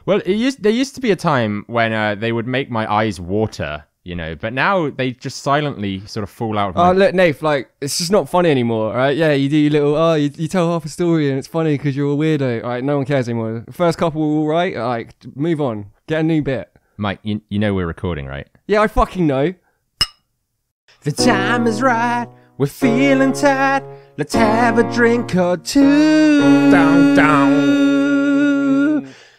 Well, there used to be a time when they would make my eyes water, you know, but now they just silently sort of fall out of my... Oh, look, Nath, like, it's just not funny anymore, right? Yeah, you do your little, you tell half a story and it's funny because you're a weirdo. All right, no one cares anymore. The first couple were all right. Like, move on. Get a new bit. Mike, you know we're recording, right? Yeah, I fucking know. The time is right. We're feeling tight. Let's have a drink or two. Down, down.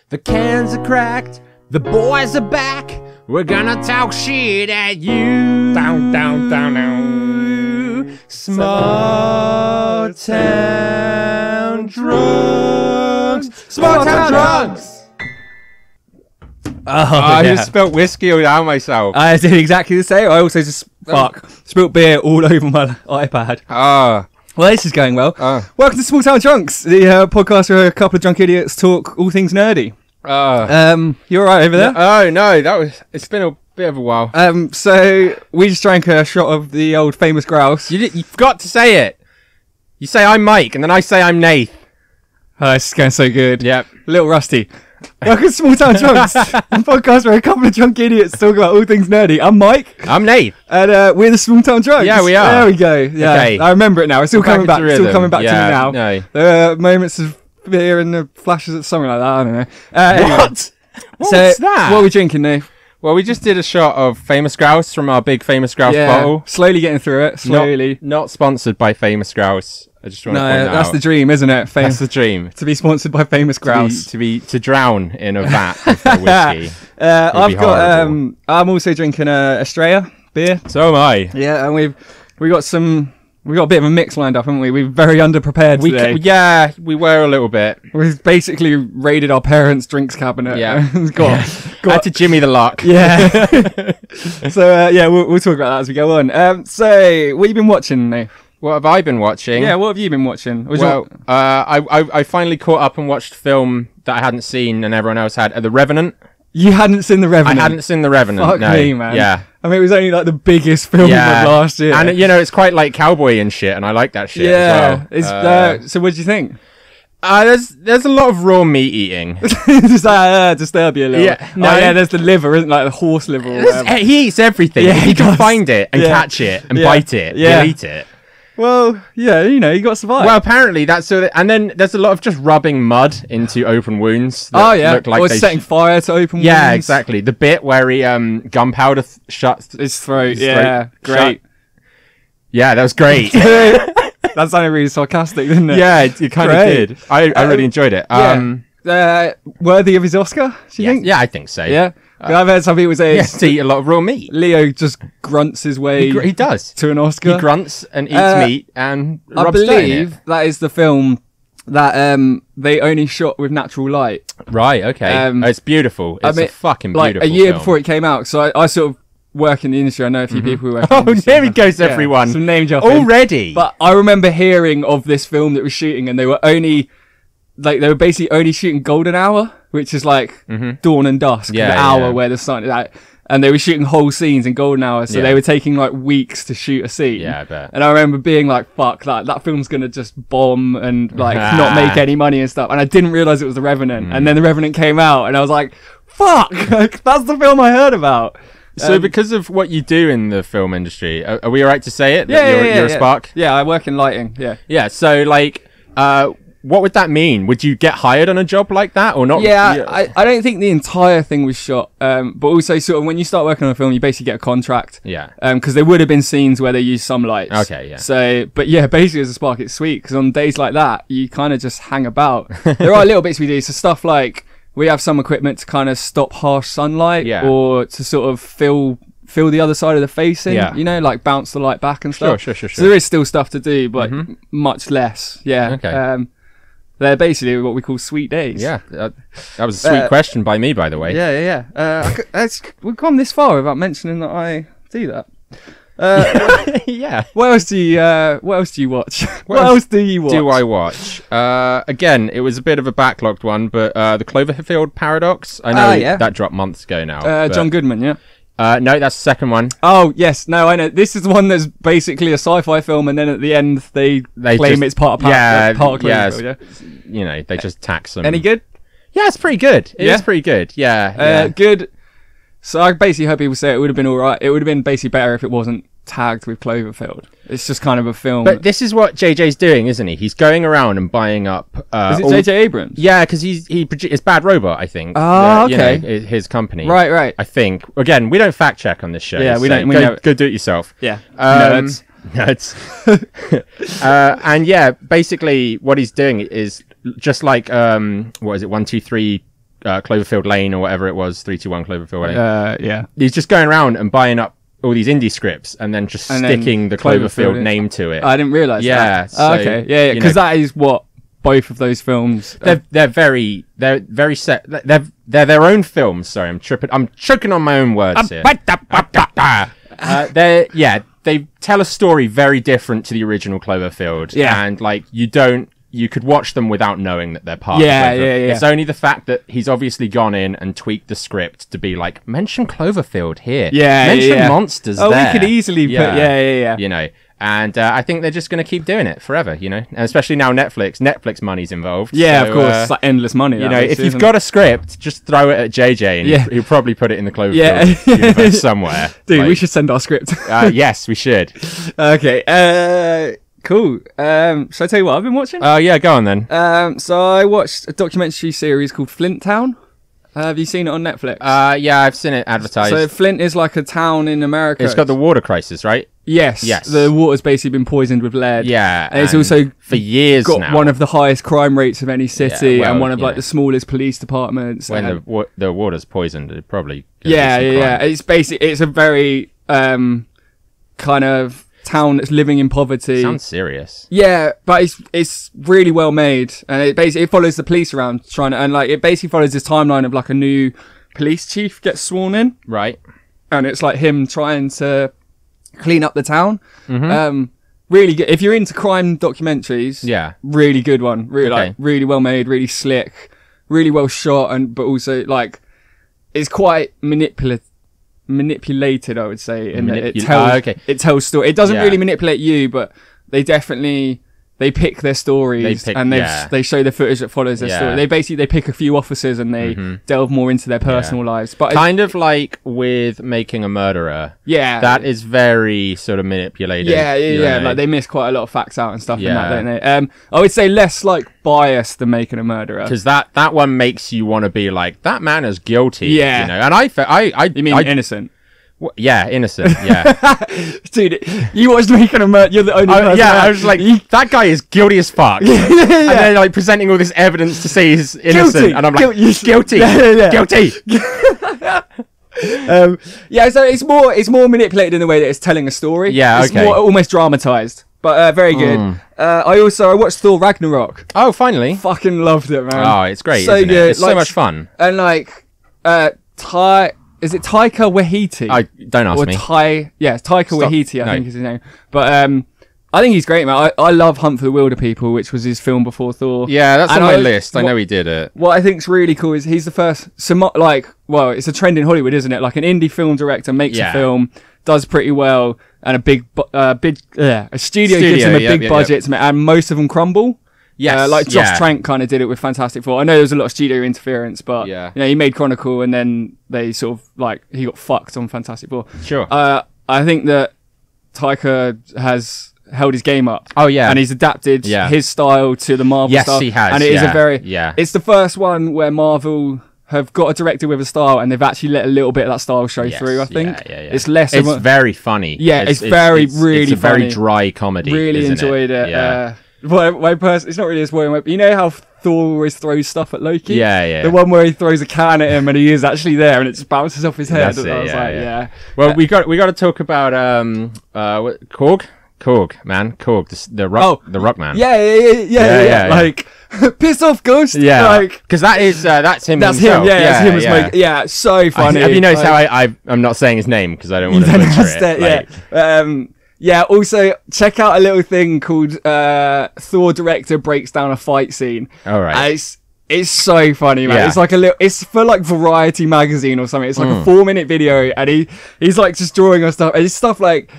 The cans are cracked. The boys are back. We're gonna talk shit at you. Down, down, down, down. Small town drunks. Small town drunks. I just spilled whiskey all down myself. I did exactly the same. I also just spilled beer all over my iPad. Well, this is going well. Welcome to Small Town Drunks, the podcast where a couple of drunk idiots talk all things nerdy. You all right over there? Oh no, it's been a bit of a while. So we just drank a shot of the old famous grouse. You forgot to say it. You say I'm Mike, and then I say I'm Nath. Oh, this is going so good. Yep. A little rusty. Welcome to Small Town Drunks, a podcast where a couple of drunk idiots talk about all things nerdy. I'm Mike. I'm Nath. And we're the Small Town Drunks. Yeah, we are. There we go. Yeah, okay. I remember it now. It's still coming back. It's still coming back to me now. No. There are moments of beer and the flashes of something like that. I don't know. Anyway. What? What's that? What are we drinking, Nate? Well, we just did a shot of Famous Grouse from our big Famous Grouse bottle. Slowly getting through it. Slowly. Not sponsored by Famous Grouse. I just want to point that that's out. the dream, isn't it? That's the dream. To be sponsored by Famous Grouse. To drown in a vat of their whiskey. I'm also drinking Estrella beer. So am I. Yeah, and we got a bit of a mix lined up, haven't we? We're very underprepared today. Yeah, we were a little bit. We've basically raided our parents' drinks cabinet. Yeah. got to Jimmy the Lock. Yeah. So we'll talk about that as we go on. So what have you been watching, Nate? What have I been watching? Yeah, what have you been watching? I finally caught up and watched a film that I hadn't seen and everyone else had. The Revenant. You hadn't seen The Revenant? I hadn't seen The Revenant. Fuck me, man. Yeah. I mean, it was only like the biggest film of last year. And, it's quite like cowboy and shit, and I like that shit as well. So what did you think? There's a lot of raw meat eating. Does that disturb you a little? Yeah. No. There's the liver, isn't like the horse liver or whatever. He eats everything. Yeah, he can find it and catch it and bite it. Yeah. He'll eat it. Well, yeah, you got to survive. Well, apparently that's sort of, and then there's a lot of just rubbing mud into open wounds. Look like or setting fire to open wounds. Yeah, exactly. The bit where he gunpowder shuts his throat. Yeah, great. Yeah, that was great. That sounded really sarcastic, didn't it? Yeah, it kind of did. I really enjoyed it. Worthy of his Oscar, do you think? Yeah, I think so. Yeah. I've heard some people say to eat a lot of raw meat. Leo just grunts his way. He does to an Oscar. He grunts and eats meat and I rubs dirt in believe it. that is the film that they only shot with natural light. Right. Okay. It's beautiful. It's a fucking beautiful. Like a year film. before it came out. So I sort of work in the industry. I know a few people who work. Oh, there he goes, everyone. Some name dropping already. But I remember hearing of this film that was shooting, and they were basically only shooting golden hour, which is like dawn and dusk, the hour where the sun is out. And they were shooting whole scenes in golden hour, so they were taking like weeks to shoot a scene. Yeah, I bet. And I remember being like, fuck, that film's gonna just bomb and like not make any money and stuff. And I didn't realise it was The Revenant. And then The Revenant came out, and I was like, fuck, like, that's the film I heard about. So because of what you do in the film industry, are we alright to say it? You're a spark? Yeah, I work in lighting, Yeah, so like, what would that mean? Would you get hired on a job like that or not? Yeah, I don't think the entire thing was shot. But also sort of when you start working on a film, you basically get a contract. Yeah. Because there would have been scenes where they used some lights. Okay, yeah. So, but yeah, basically as a spark, it's sweet because on days like that, you kind of just hang about. There are little bits we do. So stuff like we have some equipment to kind of stop harsh sunlight or to sort of fill the other side of the face in, like bounce the light back and stuff. Sure. So there is still stuff to do, but much less. Yeah. Okay. They're basically what we call sweet days. Yeah, that was a sweet question by me, by the way. Yeah. We've come this far without mentioning that I do that. Yeah. What else do you watch? What else do you watch? Do I watch? Again, it was a bit of a backlogged one, but the Cloverfield Paradox. I know that dropped months ago now. John Goodman, yeah. No, that's the second one. Oh, yes. No, I know. This is the one that's basically a sci-fi film, and then at the end, they claim it's part of Cloverfield, they just tax them. Any good? Yeah, it's pretty good. It is pretty good. Yeah. Good. So I basically heard people say it would have been all right. It would have been basically better if it wasn't tagged with Cloverfield. It's just kind of a film. But this is what JJ's doing, isn't he? He's going around and buying up. Is it JJ Abrams? Yeah, because it's Bad Robot, I think. Oh, okay. You know, his company. Right. I think. Again, we don't fact check on this show. Yeah, we so don't. Go do it yourself. Yeah. Nerds. And yeah, basically what he's doing is just like what is it? 123 Cloverfield Lane or whatever it was. 321 Cloverfield Lane. Yeah. He's just going around and buying up all these indie scripts and then just sticking the Cloverfield name to it. I didn't realise that. So, okay. Yeah, because that is what both of those films they're very set. They're their own films. Sorry, I'm choking on my own words here. They tell a story very different to the original Cloverfield. Yeah. And like you could watch them without knowing that they're part of Yeah. It's only the fact that he's obviously gone in and tweaked the script to be like, mention Cloverfield here. Mention monsters there. We could easily put... Yeah. You know, and I think they're just going to keep doing it forever, you know, and especially now Netflix money's involved. Yeah, so, of course. It's like endless money. You know, if you've got a script, just throw it at JJ and he'll probably put it in the Cloverfield universe somewhere. Dude, we should send our script. Yes, we should. Okay. Cool. Shall I tell you what I've been watching? Yeah, go on then. So I watched a documentary series called Flint Town. Have you seen it on Netflix? Yeah, I've seen it advertised. So Flint is like a town in America. It's got the water crisis, right? Yes. The water's basically been poisoned with lead. Yeah. And it's also for years got now one of the highest crime rates of any city and one of like know, the smallest police departments. When the water's poisoned, it probably yeah. It's basically it's a very kind of town that's living in poverty. Sounds serious. Yeah, but it's really well made, and it follows the police around it basically follows this timeline of like a new police chief gets sworn in, right? And it's like him trying to clean up the town. Mm-hmm. Really good if you're into crime documentaries. Yeah, really good one. Really really well made, really slick, really well shot, but also like it's quite manipulated, I would say, in that it tells story. It doesn't really manipulate you, but they definitely pick their stories and they show the footage that follows their story. They pick a few officers and they delve more into their personal lives. But kind of like with Making a Murderer. Yeah, that is very sort of manipulated. Yeah. Like they miss quite a lot of facts out and stuff in that, don't they? I would say less like biased than Making a Murderer, because that one makes you want to be like, that man is guilty. Yeah, you know. And you mean innocent? Yeah, innocent. Yeah, dude, you watched Making a Murderer. You're the only person. Yeah, I was like, that guy is guilty as fuck. And they're like presenting all this evidence to say he's innocent, guilty. And I'm like, guilty, guilty. So it's more manipulated in the way that it's telling a story. Yeah, it's more almost dramatized, but very good. I watched Thor Ragnarok. Oh, finally! Fucking loved it, man. Oh, it's great. So good. It's so much fun. And like, is it Taika Waititi? Don't ask me. It's Taika Waititi, I think is his name. But I think he's great, man. I love Hunt for the Wilder People, which was his film before Thor. Yeah, that's on my list. I know he did it. What I think's really cool is he's the first, it's a trend in Hollywood, isn't it? Like an indie film director makes a film, does pretty well, and a studio gives him a big budget to make, and most of them crumble. Yes, like Josh Trank kind of did it with Fantastic Four. I know there was a lot of studio interference, but you know, he made Chronicle, and then they sort of like he got fucked on Fantastic Four. Sure. I think that Taika has held his game up. Oh yeah, and he's adapted his style to the Marvel style. Yes, he has. And it is it's the first one where Marvel have got a director with a style, and they've actually let a little bit of that style show through. I think it's less. It's very funny. Yeah, it's really it's a funny. Very dry comedy. Really enjoyed it. Yeah. It's not really a spoiler. You know how Thor always throws stuff at Loki? Yeah. The one where he throws a can at him and he is actually there and it just bounces off his head. Well, we got to talk about Korg, man. Korg, the rock man. Yeah. Like, piss off, Ghost. Yeah. Like, because that's him. That's himself. him. Yeah, that's him. Yeah, so funny. Have you noticed how I'm not saying his name because I don't want to butcher it. Yeah, also check out a little thing called Thor director breaks down a fight scene. All right. It's so funny, man. It's like it's for like Variety magazine or something. It's like a 4-minute video and he's like just drawing on stuff. And it's stuff like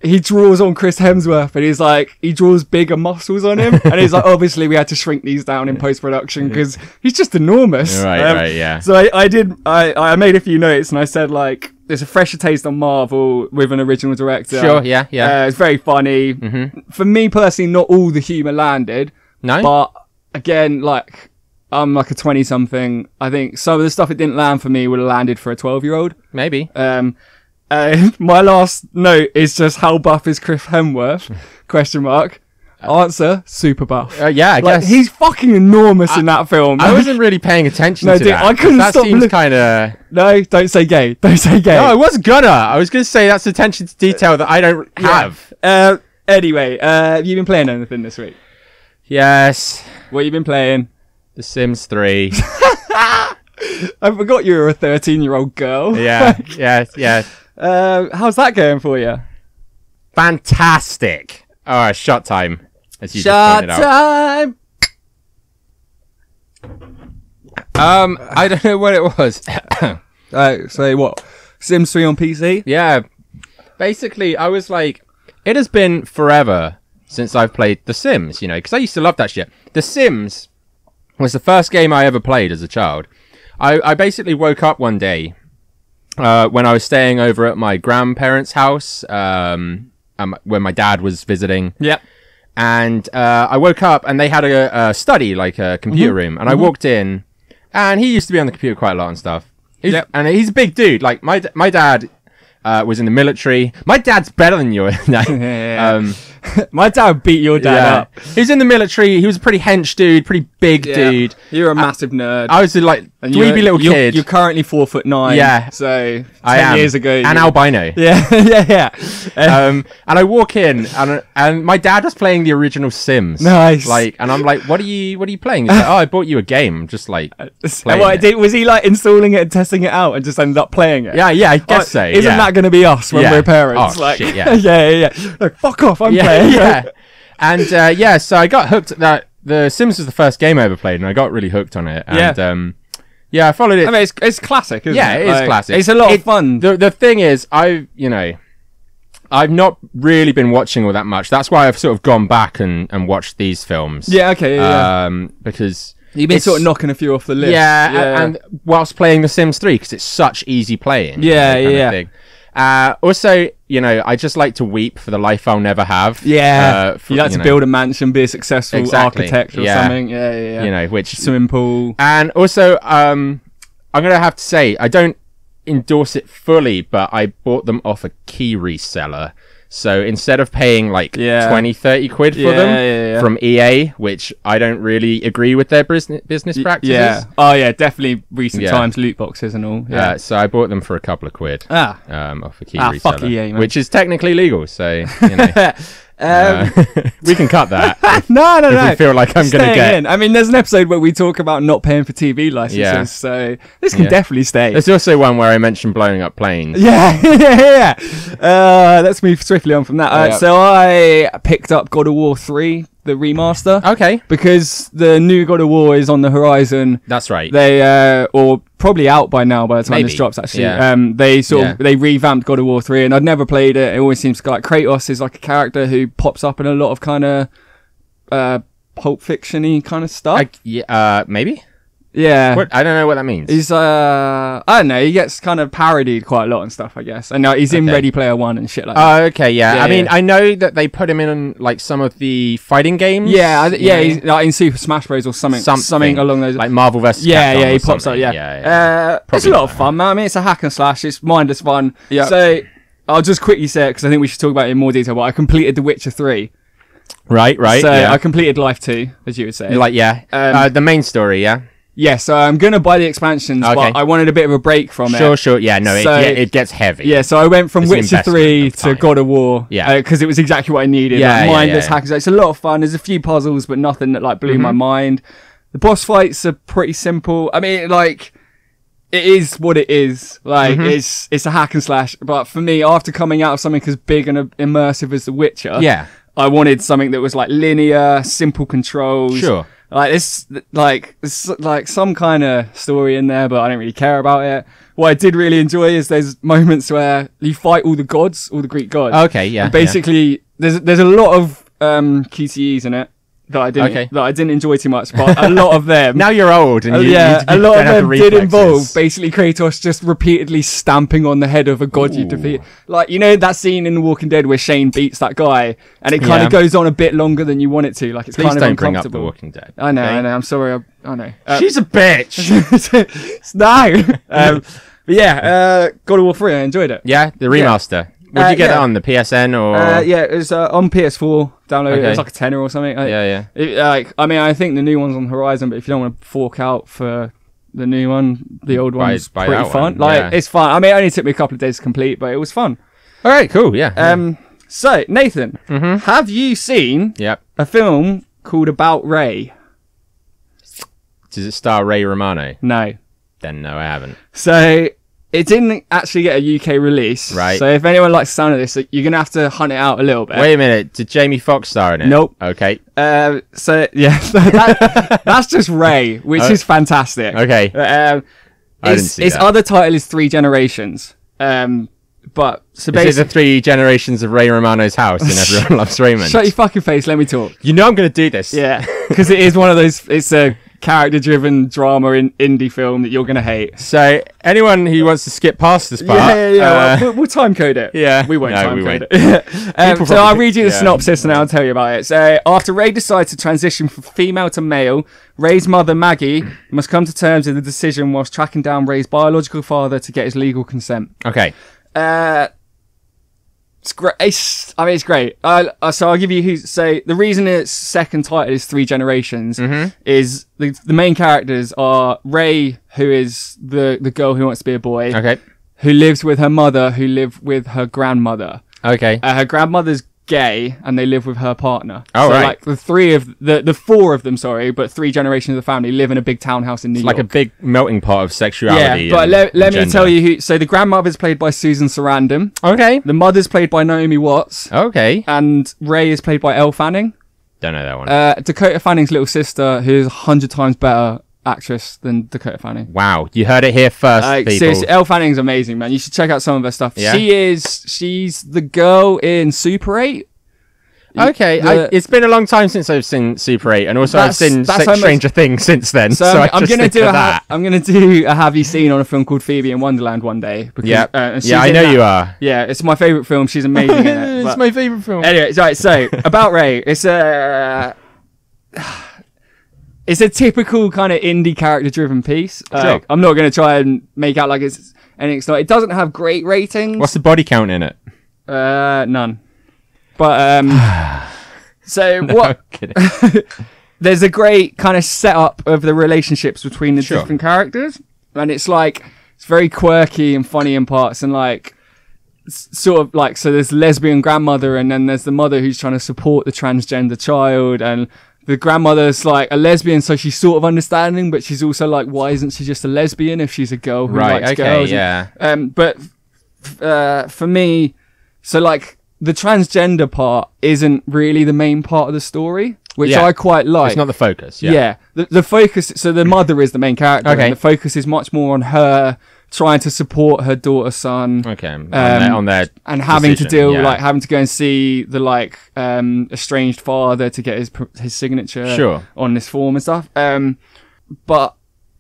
he draws on Chris Hemsworth, and he's like, he draws bigger muscles on him, and he's like, obviously we had to shrink these down in post-production because he's just enormous. Right, yeah. So I made a few notes, and I said, like, there's a fresher taste on Marvel with an original director. Sure, yeah. It's very funny. For me personally, not all the humour landed. No? But again, like, I'm like a 20-something. I think some of the stuff that didn't land for me would have landed for a 12-year-old. Maybe. My last note is just how buff is Chris Hemsworth? Question mark. Answer, super buff. Yeah, I guess. He's fucking enormous in that film. I wasn't really paying attention to dude, that. I couldn't stop. That seems kind of... No, don't say gay. Don't say gay. No, I wasn't gonna. I was gonna say that's attention to detail that I don't have. Anyway, have you been playing anything this week? Yes. What you been playing? The Sims 3. I forgot you were a 13-year-old girl. Yeah. How's that going for you? Fantastic. Oh, shot time. As you shot just pointed time. I don't know what it was. Say what? Sims 3 on PC? Yeah. Basically, I was like, it has been forever since I've played The Sims, you know, because I used to love that shit. The Sims was the first game I ever played as a child. I basically woke up one day when I was staying over at my grandparents' house when my dad was visiting. Yep. And I woke up and they had a study, like a computer room. And I walked in and he used to be on the computer quite a lot and stuff. And he's a big dude. Like my dad was in the military. My dad's better than you. My dad beat your dad up. He was in the military. He was a pretty hench dude, pretty big dude. You're a massive nerd. I was like a dweeby little kid. You're currently 4'9". Yeah. So 10 years ago. And albino. Yeah. And I walk in and my dad was playing the original Sims. Nice. Like, and I'm like, what are you playing? He's like, oh, I bought you a game. I'm just like playing it. Was he like installing it and testing it out and just ended up playing it? Yeah, I guess so. Isn't that going to be us when we're parents? Oh, like, shit, yeah. yeah. Like, fuck off, I'm playing. Yeah. And so I got hooked at that. The Sims was the first game I ever played, and I got really hooked on it. And I followed it. I mean, it's classic, isn't it? Yeah, it is classic. It's a lot of fun. The thing is, I've not really been watching all that much. That's why I've sort of gone back and watched these films. Yeah, okay, yeah. Because you've been sort of knocking a few off the list. Yeah. And whilst playing The Sims 3, because it's such easy playing. Yeah. Also, I just like to weep for the life I'll never have. Yeah. You like to build a mansion, be a successful architect or something. Yeah. Which swimming pool. And also, I'm gonna have to say, I don't endorse it fully, but I bought them off a key reseller. So instead of paying like 20-30 quid for them from EA, which I don't really agree with their business practices. Yeah. Oh yeah, definitely recent times loot boxes and all. Yeah. So I bought them for a couple of quid. Off a key reseller, fuck EA, man. which is technically legal. So we can cut that. No. If we feel like I'm going to get. In. I mean, there's an episode where we talk about not paying for TV licenses, so this can definitely stay. There's also one where I mentioned blowing up planes. Yeah. Let's move swiftly on from that. So I picked up God of War 3, the remaster. Okay. Because the new God of War is on the horizon. That's right. They or probably out by now by the time this drops actually. They they revamped God of War 3 and I'd never played it. It always seems like Kratos is like a character who pops up in a lot of kind of Pulp Fiction-y kind of stuff. Maybe? Yeah. I don't know what that means. He's I don't know, he gets kind of parodied quite a lot and stuff, I guess. And he's in Ready Player One and shit like that. Oh, okay, yeah. I mean, I know that they put him in like some of the fighting games. Yeah, he's like in Super Smash Bros or something along those. Like Marvel vs. Yeah, he pops up. Yeah. It's a lot of fun, man. I mean, it's a hack and slash. It's mindless fun. Yeah. So I'll just quickly say it because I think we should talk about it in more detail. But I completed The Witcher 3. Right. So I completed Life 2, as you would say. Like the main story, yeah. Yeah, so I'm going to buy the expansions, but I wanted a bit of a break from it. Sure. Yeah, no, it gets heavy. Yeah, so I went from Witcher 3 to God of War. Yeah. Because it was exactly what I needed. Mindless hackers. It's a lot of fun. There's a few puzzles, but nothing that like blew my mind. The boss fights are pretty simple. I mean, like, it is what it is. Like, it's a hack and slash. But for me, after coming out of something as big and immersive as The Witcher, I wanted something that was like linear, simple controls. Sure. Like it's like some kind of story in there, but I don't really care about it. What I did really enjoy is there's moments where you fight all the gods, all the Greek gods. Okay, yeah. And basically, there's a lot of QTEs in it that I didn't enjoy too much, but a lot of them. Now you're old, and you a lot don't of have them the did reflexes. involve basically Kratos just repeatedly stamping on the head of a god you defeat. Like, you know that scene in The Walking Dead where Shane beats that guy, and it kind of goes on a bit longer than you want it to. Like, it's Please kind of don't bring up The uncomfortable. Walking Dead. I know, okay? I know. I'm sorry. I know. She's a bitch. No. But yeah, God of War 3, I enjoyed it. Yeah, the remaster. Would you get that on the PSN or? Yeah, it was on PS4 download. Okay. It was like a tenner or something. Yeah. I think the new one's on the horizon, but if you don't want to fork out for the new one, the old one's buy pretty that fun. one. It's fun. I mean, it only took me a couple of days to complete, but it was fun. All right, cool. Yeah. So Nathan, have you seen a film called About Ray? Does it star Ray Romano? No. Then no, I haven't. So it didn't actually get a UK release. Right. So if anyone likes the sound of this, you're going to have to hunt it out a little bit. Wait a minute. Did Jamie Foxx star in it? Nope. Okay. So yeah, that's just Ray, which is fantastic. Okay. I didn't see its that. other title is Three Generations. But so Is it basically, the 3 generations of Ray Romano's house and Everyone Loves Raymond? shut your fucking face. Let me talk. You know I'm going to do this. Yeah, because it is one of those. It's a character-driven drama in indie film that you're gonna hate. So anyone who wants to skip past this part, we'll time code it. Yeah, we won't no, time we code won't. it. So I'll read you the synopsis and I'll tell you about it. So after Ray decides to transition from female to male, Ray's mother Maggie must come to terms with the decision whilst tracking down Ray's biological father to get his legal consent. Okay. It's great. It's great. So I'll give you who's. So the reason its second title is Three Generations is the main characters are Ray, who is the girl who wants to be a boy. Okay. Who lives with her mother, who lived with her grandmother. Okay. Her grandmother's gay, and they live with her partner. Oh, so right. like the four of them, but 3 generations of the family live in a big townhouse in New York. Like a big melting pot of sexuality. Yeah, but let me tell you who. So the grandmother's played by Susan Sarandon. Okay. The mother's played by Naomi Watts. Okay. And Ray is played by Elle Fanning. Don't know that one. Dakota Fanning's little sister, who's 100 times better actress than Dakota Fanning. Wow, you heard it here first, people. Seriously, Elle Fanning's amazing, man. You should check out some of her stuff. Yeah? She's the girl in Super 8. Okay, it's been a long time since I've seen Super 8, and also I've seen Stranger Things since then. So I'm gonna do a Have You Seen on a film called Phoebe in Wonderland one day. Because, I know you are. Yeah, it's my favourite film. She's amazing in it. It's my favourite film. Anyway, right. So About Ray, it's a typical kind of indie character-driven piece. Sure. I'm not gonna try and make out like it's anything. It's not. It doesn't have great ratings. What's the body count in it? None. But so what? There's a great kind of setup of the relationships between the different characters, and it's very quirky and funny in parts, and like sort of like, so there's the lesbian grandmother, and then there's the mother who's trying to support the transgender child, and the grandmother's like a lesbian, so she's sort of understanding, but she's also like, why isn't she just a lesbian if she's a girl who likes girls? Yeah. But for me, so like, the transgender part isn't really the main part of the story, which I quite like. It's not the focus. Yeah. The focus, so the mother is the main character. Okay. And the focus is much more on her trying to support her daughter's son. Okay. On their and having to decision, deal, like having to go and see the estranged father to get his signature on this form and stuff. But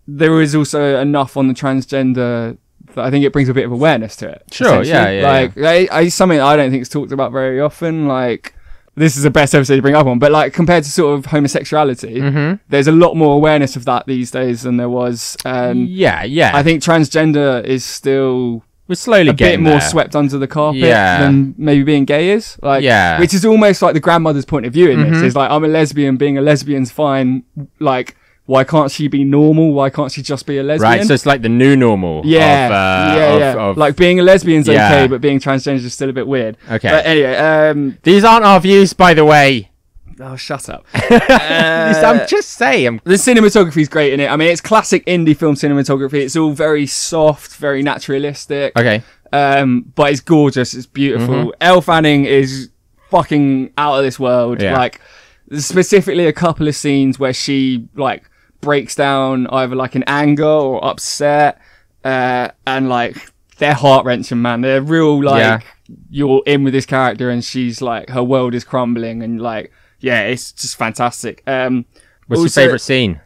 there is also enough on the transgender that I think it brings a bit of awareness to it. Sure, yeah. Something I don't think is talked about very often. Like, this is the best episode to bring up on, but like compared to sort of homosexuality, there's a lot more awareness of that these days than there was. I think transgender is still we're slowly getting more there. swept under the carpet than maybe being gay is. Which is almost like the grandmother's point of view in this. It's like, I'm a lesbian, being a lesbian's fine. Like, why can't she be normal? Why can't she just be a lesbian? Right, so it's like the new normal. Like being a lesbian's okay, but being transgender is still a bit weird. Okay. But anyway, these aren't our views, by the way. Oh, shut up. I'm just saying. The cinematography is great in it. I mean, it's classic indie film cinematography. It's all very soft, very naturalistic. Okay. But it's gorgeous. It's beautiful. Elle Fanning is fucking out of this world. Yeah. Like, there's specifically a couple of scenes where she like breaks down either like in anger or upset, and like they're heart-wrenching, man. They're real, like, you're in with this character and she's like, her world is crumbling, and like, yeah, it's just fantastic. What's your favourite scene?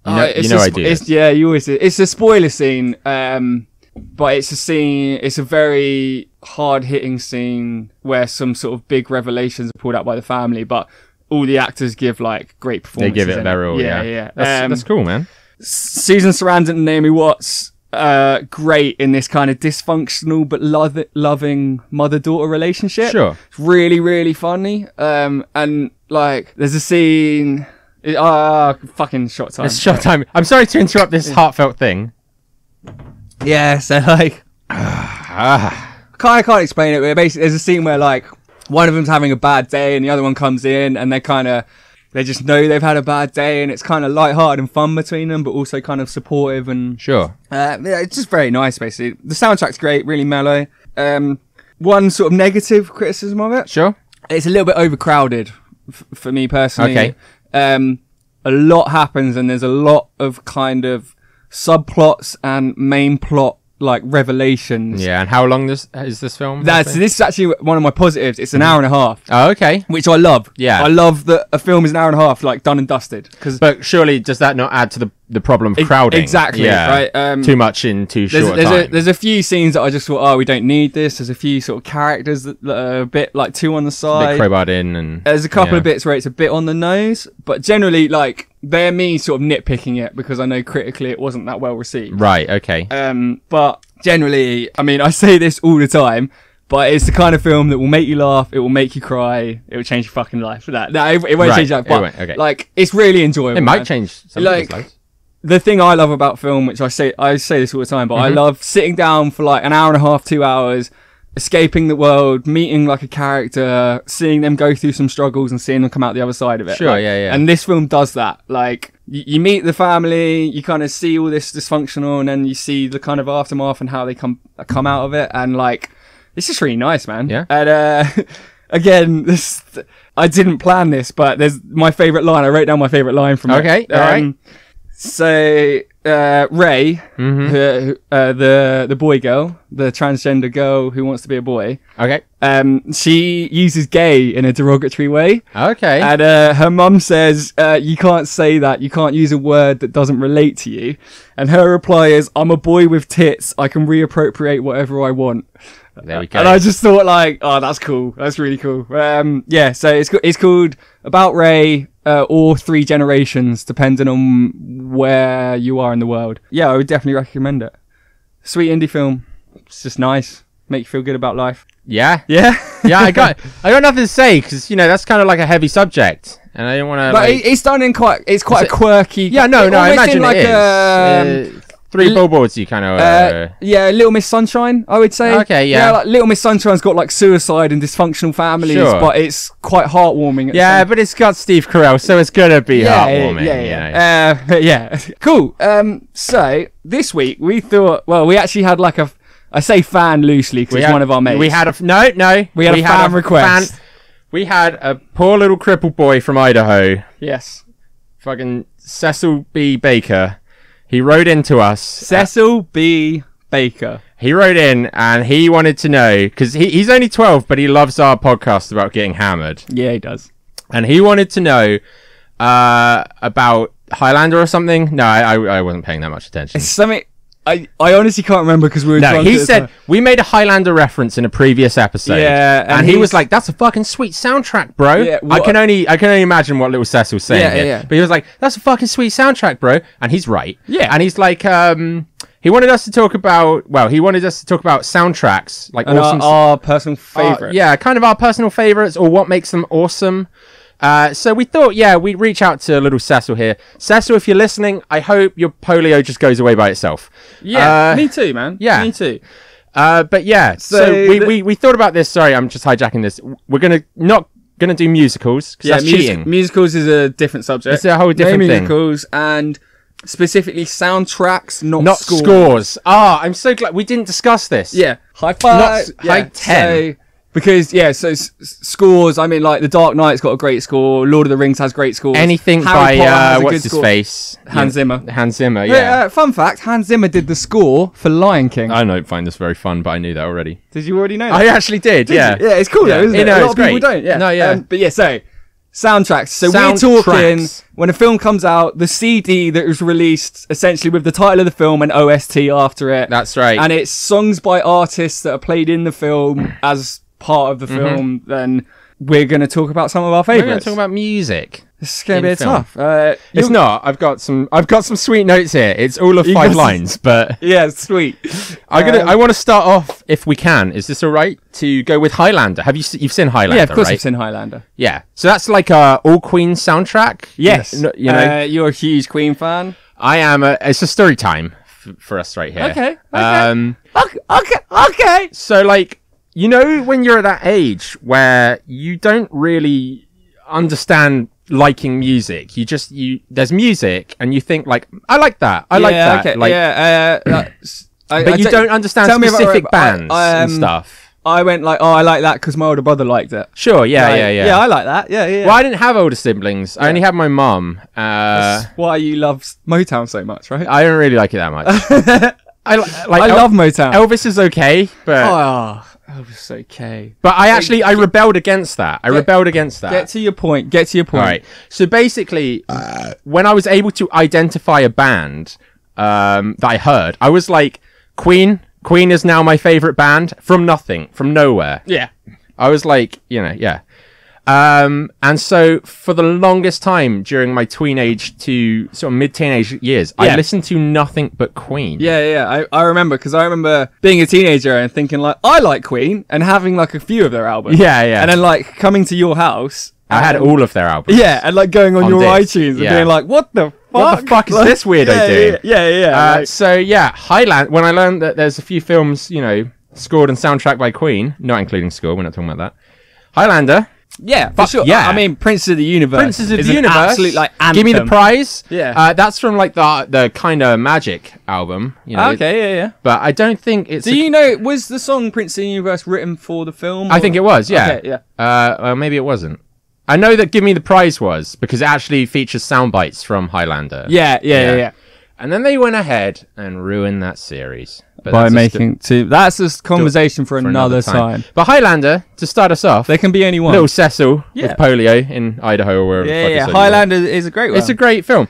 You know I do. You always do. It's a spoiler scene, but it's a very hard-hitting scene where some sort of big revelations are pulled out by the family, but all the actors give like great performances. They give it their all, yeah. That's cool, man. Susan Sarandon and Naomi Watts, great in this kind of dysfunctional but loving mother-daughter relationship. Sure. It's really, really funny. And like, there's a scene. Fucking shot time. It's shot time. I'm sorry to interrupt this heartfelt thing. Yeah, so like, I can't explain it. But basically, there's a scene where like one of them's having a bad day and the other one comes in and they just know they've had a bad day, and it's kind of lighthearted and fun between them, but also kind of supportive and sure. Yeah, it's just very nice. Basically, the soundtrack's great, really mellow. One sort of negative criticism of it. Sure. It's a little bit overcrowded for me personally. Okay. A lot happens and there's a lot of kind of subplots and main plot like revelations. Yeah, and how long is this film? This is actually one of my positives. It's an hour and a half. Oh, okay. Which I love. Yeah. I love that a film is an hour and a half, like done and dusted. But surely does that not add to the problem of crowding? Exactly. Yeah. Right. Too much in too short a time. There's a few scenes that I just thought, we don't need this. There's a few sort of characters that are a bit like too on the side. A bit crowbarred in, and there's a couple of bits where it's a bit on the nose, but generally like they're me sort of nitpicking it because I know critically it wasn't that well received. Right. Okay. But generally, I mean, I say this all the time, but it's the kind of film that will make you laugh, it will make you cry, it will change your fucking life. It won't change that, but like, it's really enjoyable. It might change some people's lives. The thing I love about film, which I say this all the time, but I love sitting down for like an hour and a half, 2 hours, escaping the world, meeting like a character, seeing them go through some struggles and seeing them come out the other side of it. Sure, yeah. And this film does that. Like, you meet the family, you kind of see all this dysfunctional, and then you see the kind of aftermath and how they come out of it, and like, it's just really nice, man. Yeah. And again, I didn't plan this, but there's my favourite line. I wrote down my favourite line from it. Okay, all right. So Ray, the boy girl, the transgender girl who wants to be a boy. Okay. She uses gay in a derogatory way. Okay. And her mum says, you can't say that. You can't use a word that doesn't relate to you. And her reply is, I'm a boy with tits. I can reappropriate whatever I want. There we go. And I just thought like, that's cool. That's really cool. Yeah. So it's called About Ray. Or 3 generations, depending on where you are in the world. Yeah, I would definitely recommend it. Sweet indie film. It's just nice. Make you feel good about life. Yeah. Yeah. Yeah, I got nothing to say, because, that's kind of like a heavy subject. And I didn't want to... But it's done in quite a quirky... Yeah, no, I imagine it is. 3 billboards you kind of... Yeah, Little Miss Sunshine, I would say. Okay, yeah. Yeah, like Little Miss Sunshine's got like suicide and dysfunctional families, but it's quite heartwarming. Yeah, but it's got Steve Carell, so it's going to be heartwarming. Yeah. Cool. So, this week, we thought... Well, we actually had like a... I say fan loosely, because it's one of our mates. We had a... No. We had a fan request. We had a poor little crippled boy from Idaho. Yes. Fucking Cecil B. Baker. He wrote into us. Cecil B. Baker. He wrote in and he wanted to know, because he's only 12, but he loves our podcast about getting hammered. Yeah, he does. And he wanted to know about Highlander or something. No, I wasn't paying that much attention. It's something... I honestly can't remember because we were drunk. He said we made a Highlander reference in a previous episode. Yeah, and he was like, "That's a fucking sweet soundtrack, bro." Yeah, I can only imagine what little Cecil was saying. Yeah. But he was like, "That's a fucking sweet soundtrack, bro," and he's right. Yeah, and he's like, he wanted us to talk about soundtracks, like and awesome, our personal favorite. Kind of our personal favorites or what makes them awesome. So we thought, we'd reach out to little Cecil here. Cecil, if you're listening, I hope your polio just goes away by itself. Yeah, me too, man. Yeah. Me too. But yeah, so we thought about this. Sorry, I'm just hijacking this. We're not gonna do musicals, because that's cheating. Musicals is a different subject. It's a whole different thing. Musicals and specifically soundtracks, not scores. I'm so glad we didn't discuss this. Yeah. High five. High 10. Because so scores. I mean, like The Dark Knight's got a great score. Lord of the Rings has great scores. Anything Harry Potter has a what's good his score. face? Hans Zimmer. Hans Zimmer. Yeah. Fun fact: Hans Zimmer did the score for Lion King. I don't find this very fun, but I knew that already. Did you already know that? I actually did. Yeah. Yeah, it's cool though, isn't it? A lot of people don't. Yeah. No, yeah. But so soundtracks. So we're talking when a film comes out, the CD that was released essentially with the title of the film and OST after it. That's right. And it's songs by artists that are played in the film as part of the film. Then we're going to talk about some of our favourites. We're going to talk about music. This is going to be tough. It's not. I've got some sweet notes here. It's all of 5 lines, but yeah, sweet. I want to start off, if we can. Is this all right to go with Highlander? You've seen Highlander? Yeah, of course, right? I've seen Highlander. Yeah, so that's like a all Queen soundtrack. Yes, you know, you're a huge Queen fan. I am. It's a story time for us right here. Okay. Okay. So like, you know, when you're at that age where you don't really understand liking music, there's music and you think like, I like that. I like that. Okay. Like, but you don't understand specific bands and stuff. I went like, oh, I like that because my older brother liked it. Sure, yeah. Yeah, I like that. Yeah. Well, I didn't have older siblings. I only had my mum. That's why you love Motown so much, right? I don't really like it that much. I love Motown. Elvis is okay, but Elvis okay. But I rebelled against that. Get to your point. All right. So basically, when I was able to identify a band that I heard, I was like, Queen is now my favorite band from nothing, from nowhere. Yeah. I was like, yeah. And so for the longest time during my teenage to sort of mid-teenage years, I listened to nothing but Queen. Yeah. I remember, because I remember being a teenager and thinking like, I like Queen, and having like a few of their albums. Yeah. And then like coming to your house. I had all of their albums. Yeah, and like going on your disc, iTunes and being like, what the fuck? What the fuck is this weirdo doing? Yeah. So yeah, Highlander, when I learned that there's a few films, scored and soundtracked by Queen, not including score, we're not talking about that. Highlander. Yeah, for sure. Yeah. I mean, Princes of the Universe. Princes of the Universe. Absolute, like, anthem. Give Me the Prize. Yeah. That's from like the kind of Magic album. Okay, yeah. But I don't think it's. Do you know, was the song Princes of the Universe written for the film? I think it was, yeah. Okay, yeah. Well, maybe it wasn't. I know that Give Me the Prize was, because it actually features sound bites from Highlander. Yeah. And then they went ahead and ruined that series. But by making two. That's a conversation for another time. But Highlander, to start us off. There can be only one. Little Cecil with polio in Idaho or wherever the fuck it's Highlander is a great one. It's a great film.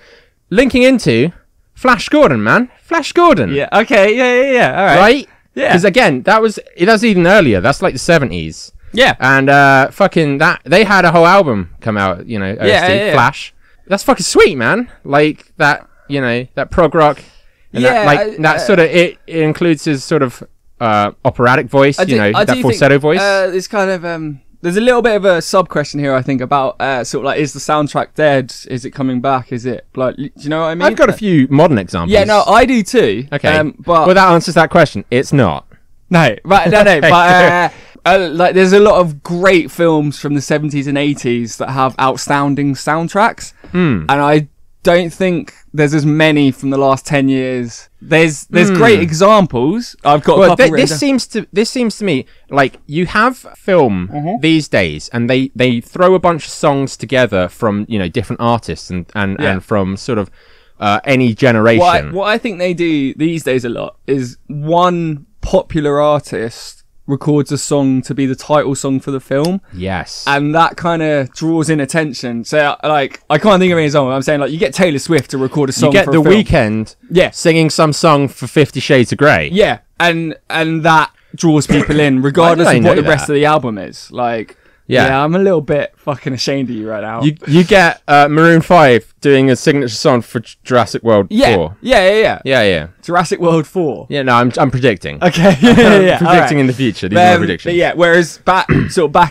Linking into Flash Gordon, man. Flash Gordon. Yeah, okay, yeah. All right. Right? Yeah. Because again, that was even earlier. That's like the 70s. Yeah. And fucking that, they had a whole album come out, OST, Flash. That's fucking sweet, man. Like that, that prog rock. And that sort of, it includes his sort of operatic voice, that falsetto voice. It's kind of, there's a little bit of a sub question here, I think, about sort of like, is the soundtrack dead? Is it coming back? Is it like, do you know what I mean? I've got a few modern examples. Yeah, no, I do too. Okay, but that answers that question. It's not. No, but like there's a lot of great films from the 70s and 80s that have outstanding soundtracks, and I don't think there's as many from the last 10 years. There's great examples. I've got a couple. This seems to me like you have film these days, and they throw a bunch of songs together from different artists and from sort of any generation. What I think they do these days a lot is one popular artist records a song to be the title song for the film. Yes. And that kind of draws in attention. So, like, I can't think of any song. I'm saying, like, you get Taylor Swift to record a song for a film. You get The Weeknd singing some song for 50 Shades of Grey. Yeah. And that draws people in, regardless of what the rest of the album is. Like, yeah, I'm a little bit fucking ashamed of you right now. You get Maroon 5 doing a signature song for Jurassic World 4. Yeah. Jurassic World 4. Yeah, no, I'm predicting. Okay. I'm predicting in the future. These are my predictions. But yeah, whereas back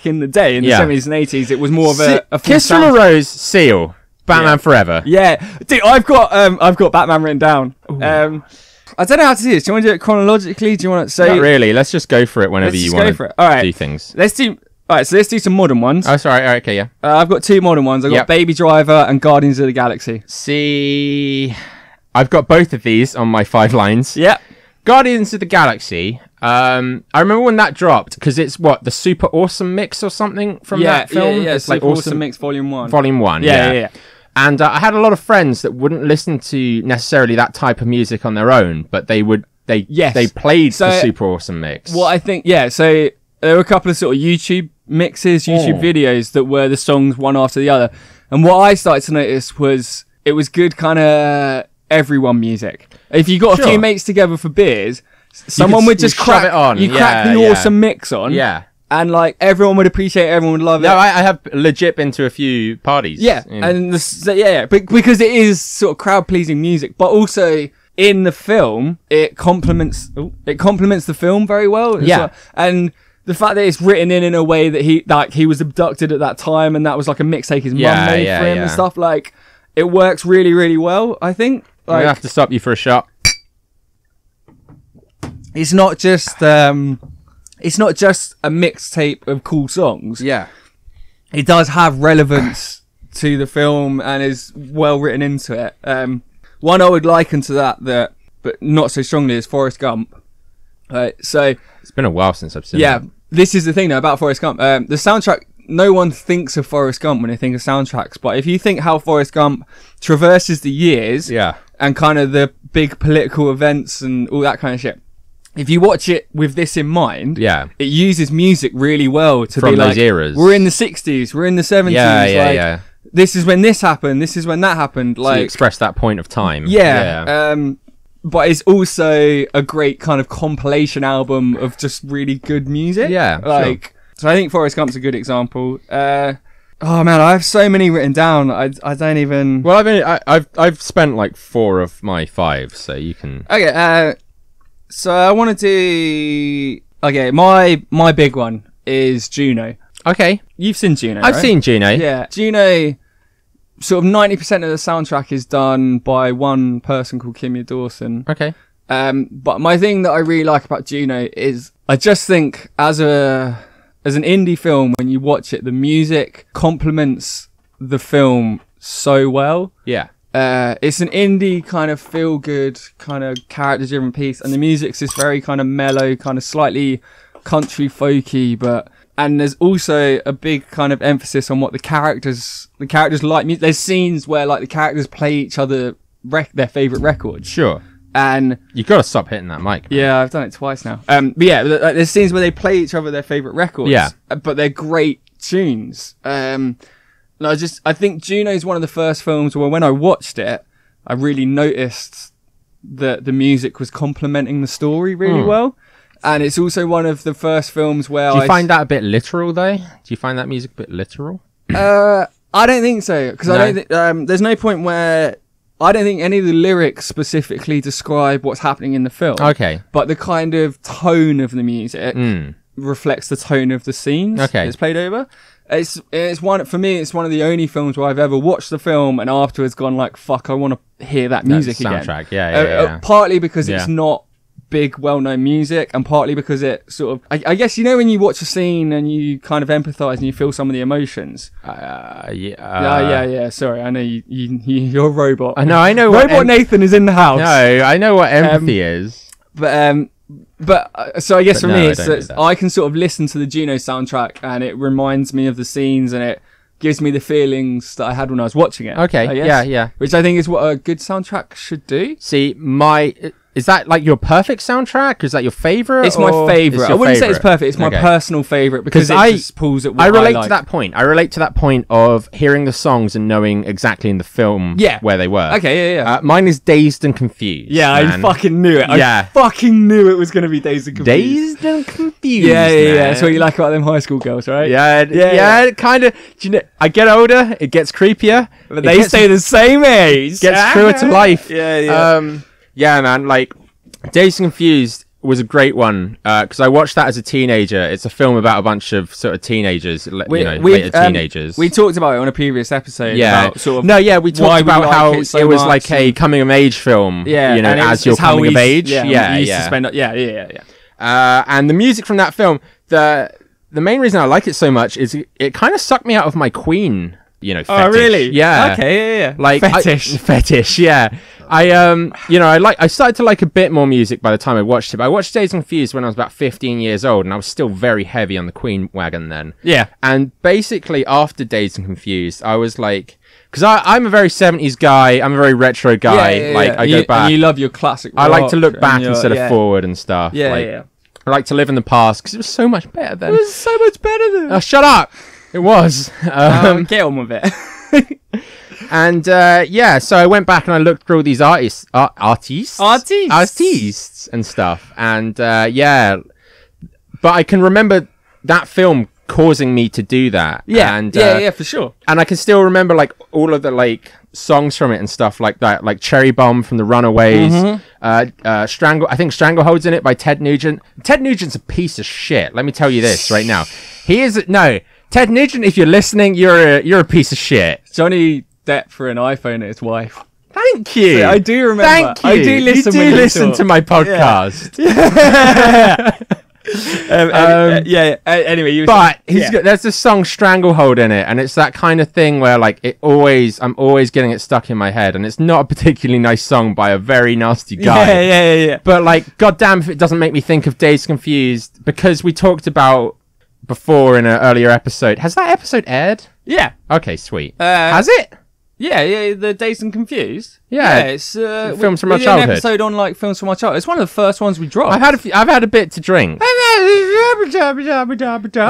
in the day, in the 70s and 80s, it was more of a Kiss from a Rose, Seal, Batman Forever. Yeah. Dude, I've got Batman written down. I don't know how to do this. Do you want to do it chronologically? Do you want to say... Not really. Let's just go for it whenever you want to do things. Alright, so let's do some modern ones. Oh, sorry. Alright, okay, yeah. I've got two modern ones. I've got Baby Driver and Guardians of the Galaxy. See, I've got both of these on my 5 lines. Yep. Guardians of the Galaxy, I remember when that dropped because it's the Super Awesome Mix or something from that film. Yeah, it's Super Awesome Mix Volume 1. Volume 1. Yeah. And I had a lot of friends that wouldn't listen to necessarily that type of music on their own, but they played the Super Awesome Mix. Well, I think so there were a couple of sort of YouTube mixes, YouTube videos that were the songs one after the other. And what I started to notice was it was good kind of everyone music. If you got a few mates together for beers, someone would just crack it on. You crack the Awesome Mix on. Yeah. And like everyone would appreciate it, everyone would love it. No, I have legit been to a few parties. Yeah. And because it is sort of crowd pleasing music, but also in the film it complements the film very well. Yeah. And the fact that it's written in a way that he was abducted at that time, and that was like a mixtape his mum made for him and stuff, like it works really, really well, I think. Like, I have to stop you for a shot. It's not just a mixtape of cool songs. Yeah. It does have relevance to the film and is well written into it. One I would liken to that, but not so strongly, is Forrest Gump. So it's been a while since I've seen it. Yeah, this is the thing though about Forrest Gump. The soundtrack, no one thinks of Forrest Gump when they think of soundtracks, but if you think how Forrest Gump traverses the years and kind of the big political events and all that kind of shit, if you watch it with this in mind, it uses music really well to from be those like, eras. We're in the 60s, we're in the 70s. This is when this happened, this is when that happened. Like, to express that point of time. But it's also a great kind of compilation album of just really good music. Yeah, so I think Forrest Gump's a good example. Oh man, I have so many written down. I don't even. Well, I've spent like 4 of my 5, so you can. Okay. So I want to do. Okay, my big one is Juno. Okay, you've seen Juno. I've right? seen Juno. Yeah, Juno. Sort of 90% of the soundtrack is done by one person called Kimya Dawson. Okay. But my thing that I really like about Juno is I just think as an indie film, when you watch it, the music complements the film so well. Yeah. It's an indie kind of feel good, kind of character driven piece, and the music's this very kind of mellow, kind of slightly country folky, and there's also a big kind of emphasis on what the characters like music. There's scenes where like the characters play each other their favorite records. Sure. And you got to stop hitting that mic. Man. Yeah, I've done it twice now. But yeah, there's scenes where they play each other their favorite records. Yeah. But they're great tunes. I think Juno is one of the first films where when I watched it, I really noticed that the music was complementing the story really well. And it's also one of the first films where Do you find that a bit literal, though? Do you find that music a bit literal? I don't think so, because I don't think there's no point where I don't think any of the lyrics specifically describe what's happening in the film. Okay, but the kind of tone of the music reflects the tone of the scenes. Okay, it's played over. It's one for me. It's one of the only films where I've ever watched the film and afterwards gone like, "Fuck, I want to hear that music again." Soundtrack, yeah. Partly because it's not big well-known music, and partly because it sort of I guess when you watch a scene and you kind of empathize and you feel some of the emotions. Sorry, I know you're a robot. I know robot Nathan is in the house. No, I know what empathy is, but so I guess for me it's I can sort of listen to the Juno soundtrack and it reminds me of the scenes and it gives me the feelings that I had when I was watching it. Okay, yeah, which I think is what a good soundtrack should do. See, is that like your perfect soundtrack? Is that your favorite? It's my favorite. I wouldn't say it's perfect. It's my personal favorite because it just pulls at what I relate like. to that point. I relate to that point of hearing the songs and knowing exactly in the film where they were. Okay, yeah. Mine is Dazed and Confused. Yeah, man. I fucking knew it. Yeah. I fucking knew it was going to be Dazed and Confused. Dazed and Confused. Yeah. That's what you like about them high school girls, right? Yeah. Kind of. I get older, it gets creepier, but they stay the same age. Gets truer to life. Yeah. Yeah, man. Like, Dazed and Confused was a great one because I watched that as a teenager. It's a film about a bunch of sort of teenagers, later teenagers. We talked about it on a previous episode. Yeah, about sort of we talked about how it was like a coming of age film. Yeah, as you're coming of age. And the music from that film, the main reason I like it so much is it kind of sucked me out of my Queen fetish. Oh, really? Yeah. Okay, yeah. Like fetish, yeah. I started to like a bit more music by the time I watched it. But I watched Dazed and Confused when I was about 15 years old, and I was still very heavy on the Queen wagon then. Yeah. And basically after Dazed and Confused, I was like, because I'm a very 70s guy, I'm a very retro guy. I go back. And you love your classic rock. I like to look back instead of forward and stuff. Yeah. I like to live in the past because it was so much better then. It was so much better then. Oh, shut up! It was. Get on with it. And so I went back and I looked through all these artists and stuff, and but I can remember that film causing me to do that. And for sure. And I can still remember like all of the like songs from it and stuff like that, like Cherry Bomb from the Runaways, I think Stranglehold's in it by Ted Nugent. Ted Nugent's a piece of shit. Let me tell you this right now. Ted Nugent, if you're listening, you're a piece of shit. Johnny Depp for an iPhone at his wife. Thank you. See, I do remember. Thank you. I do listen. You do listen to my podcast. Anyway, there's this song Stranglehold in it, and it's that kind of thing where like I'm always getting it stuck in my head, and it's not a particularly nice song by a very nasty guy. Yeah. But like, goddamn, if it doesn't make me think of Dazed Confused, because we talked about before in an earlier episode. Has that episode aired? Yeah. Okay, sweet. Has it? Yeah, the Dazed and Confused. Yeah, it's films from our childhood. An episode on like films from our childhood. It's one of the first ones we dropped. I've had a bit to drink. I'm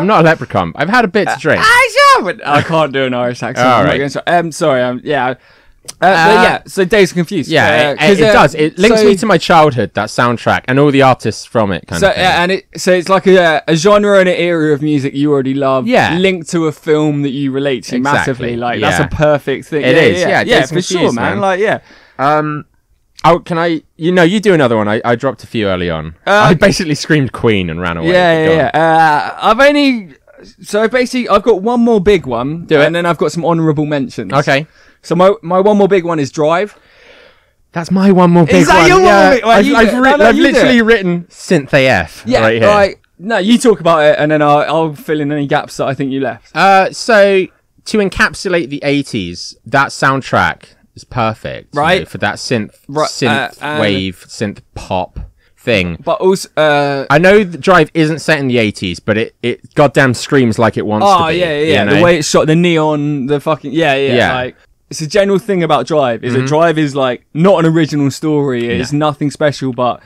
not a leprechaun. I've had a bit to drink. I can't do an Irish accent. All right. Sorry. So Dazed and Confused. Yeah, it does. It links me to my childhood, that soundtrack, and all the artists from it. Kind of thing. It's like a genre and an era of music you already love. Yeah, linked to a film that you relate to massively. Like that's a perfect thing. It is. Yeah, for sure, man. Like can I? You do another one. I dropped a few early on. I basically screamed Queen and ran away. I've got one more big one, and then I've got some honourable mentions. Okay. So my one more big one is Drive. That's my one more big one. Is that your one more big one? I've literally written Synth AF right here. Right. No, you talk about it, and then I'll fill in any gaps that I think you left. So to encapsulate the 80s, that soundtrack is perfect, right? For that synth wave, synth pop thing. But also, I know the Drive isn't set in the 80s, but it goddamn screams like it wants to be. Oh yeah. The way it's shot, the neon, the fucking yeah. Like, it's a general thing about Drive is that Drive is like not an original story. It's nothing special, but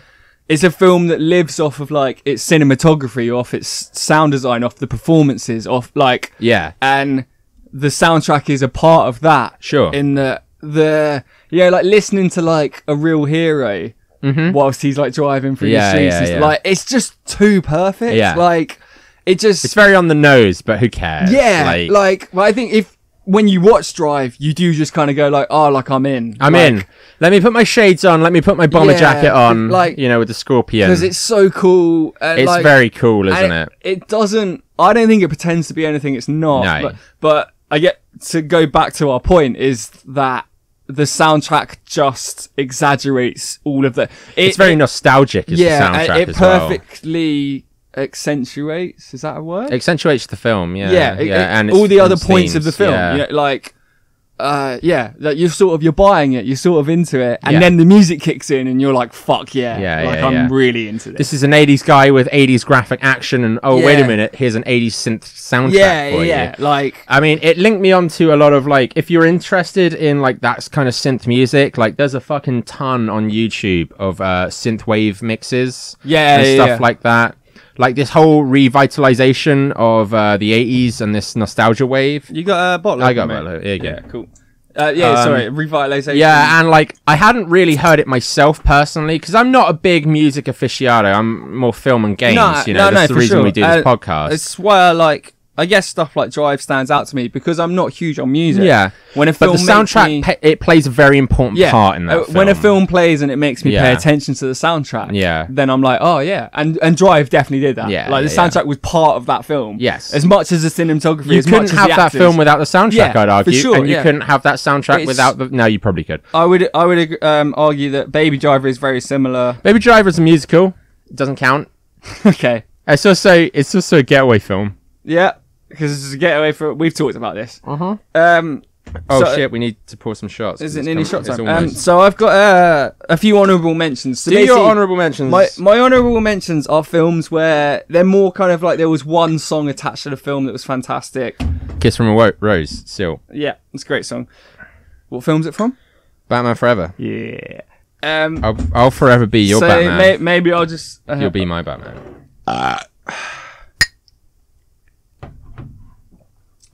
it's a film that lives off of like its cinematography, off its sound design, off the performances, off like and the soundtrack is a part of that. Sure. In the like listening to like a real hero whilst he's like driving through the streets, and stuff. Like it's just too perfect. Yeah. Like it's very on the nose, but who cares? Yeah. But I think when you watch Drive, you do just kind of go like, oh, like I'm in. I'm in. Let me put my shades on. Let me put my bomber jacket on. Like, with the scorpion. Because it's so cool. It's very cool, isn't it? It doesn't. I don't think it pretends to be anything it's not. No. But I get to go back to our point is that the soundtrack just exaggerates all of the. It's very nostalgic. The soundtrack it perfectly accentuates. Is that a word? Accentuates the film. And all the other points of the film. That you're buying it, you're sort of into it, and then the music kicks in, and you're like, "Fuck I'm really into this." This is an '80s guy with '80s graphic action, and wait a minute, here's an '80s synth soundtrack for you. Like, I mean, it linked me onto a lot of like, if you're interested in like that kind of synth music, like there's a fucking ton on YouTube of synth wave mixes, and stuff like that. Like this whole revitalization of the 80s and this nostalgia wave. You got a bottle? I got a bottle. Here you go. Yeah, cool. Revitalization. Yeah, and like I hadn't really heard it myself personally because I'm not a big music aficionado. I'm more film and games. That's the reason we do this podcast. It's why I guess stuff like Drive stands out to me because I'm not huge on music. Yeah. But the soundtrack, it plays a very important part in that film. When a film plays and it makes me pay attention to the soundtrack, then I'm like, oh yeah. And Drive definitely did that. Yeah. Like the soundtrack was part of that film. Yes. As much as the cinematography, you couldn't have that film without the soundtrack, I'd argue. For sure, and you couldn't have that soundtrack without the... No, you probably could. I would argue that Baby Driver is very similar. Baby Driver is a musical. It doesn't count. Okay. It's also a getaway film. Yeah. because to get away from, we've talked about this. Oh shit, we need to pour some shots. Is it nearly shot time? So I've got a few honourable mentions. So do your honourable mentions. My honourable mentions are films where they're more kind of like there was one song attached to the film that was fantastic. Kiss from a Rose, still. Yeah, it's a great song. What film's it from? Batman Forever. Yeah. I'll forever be your Batman. Maybe I'll just... You'll be my Batman.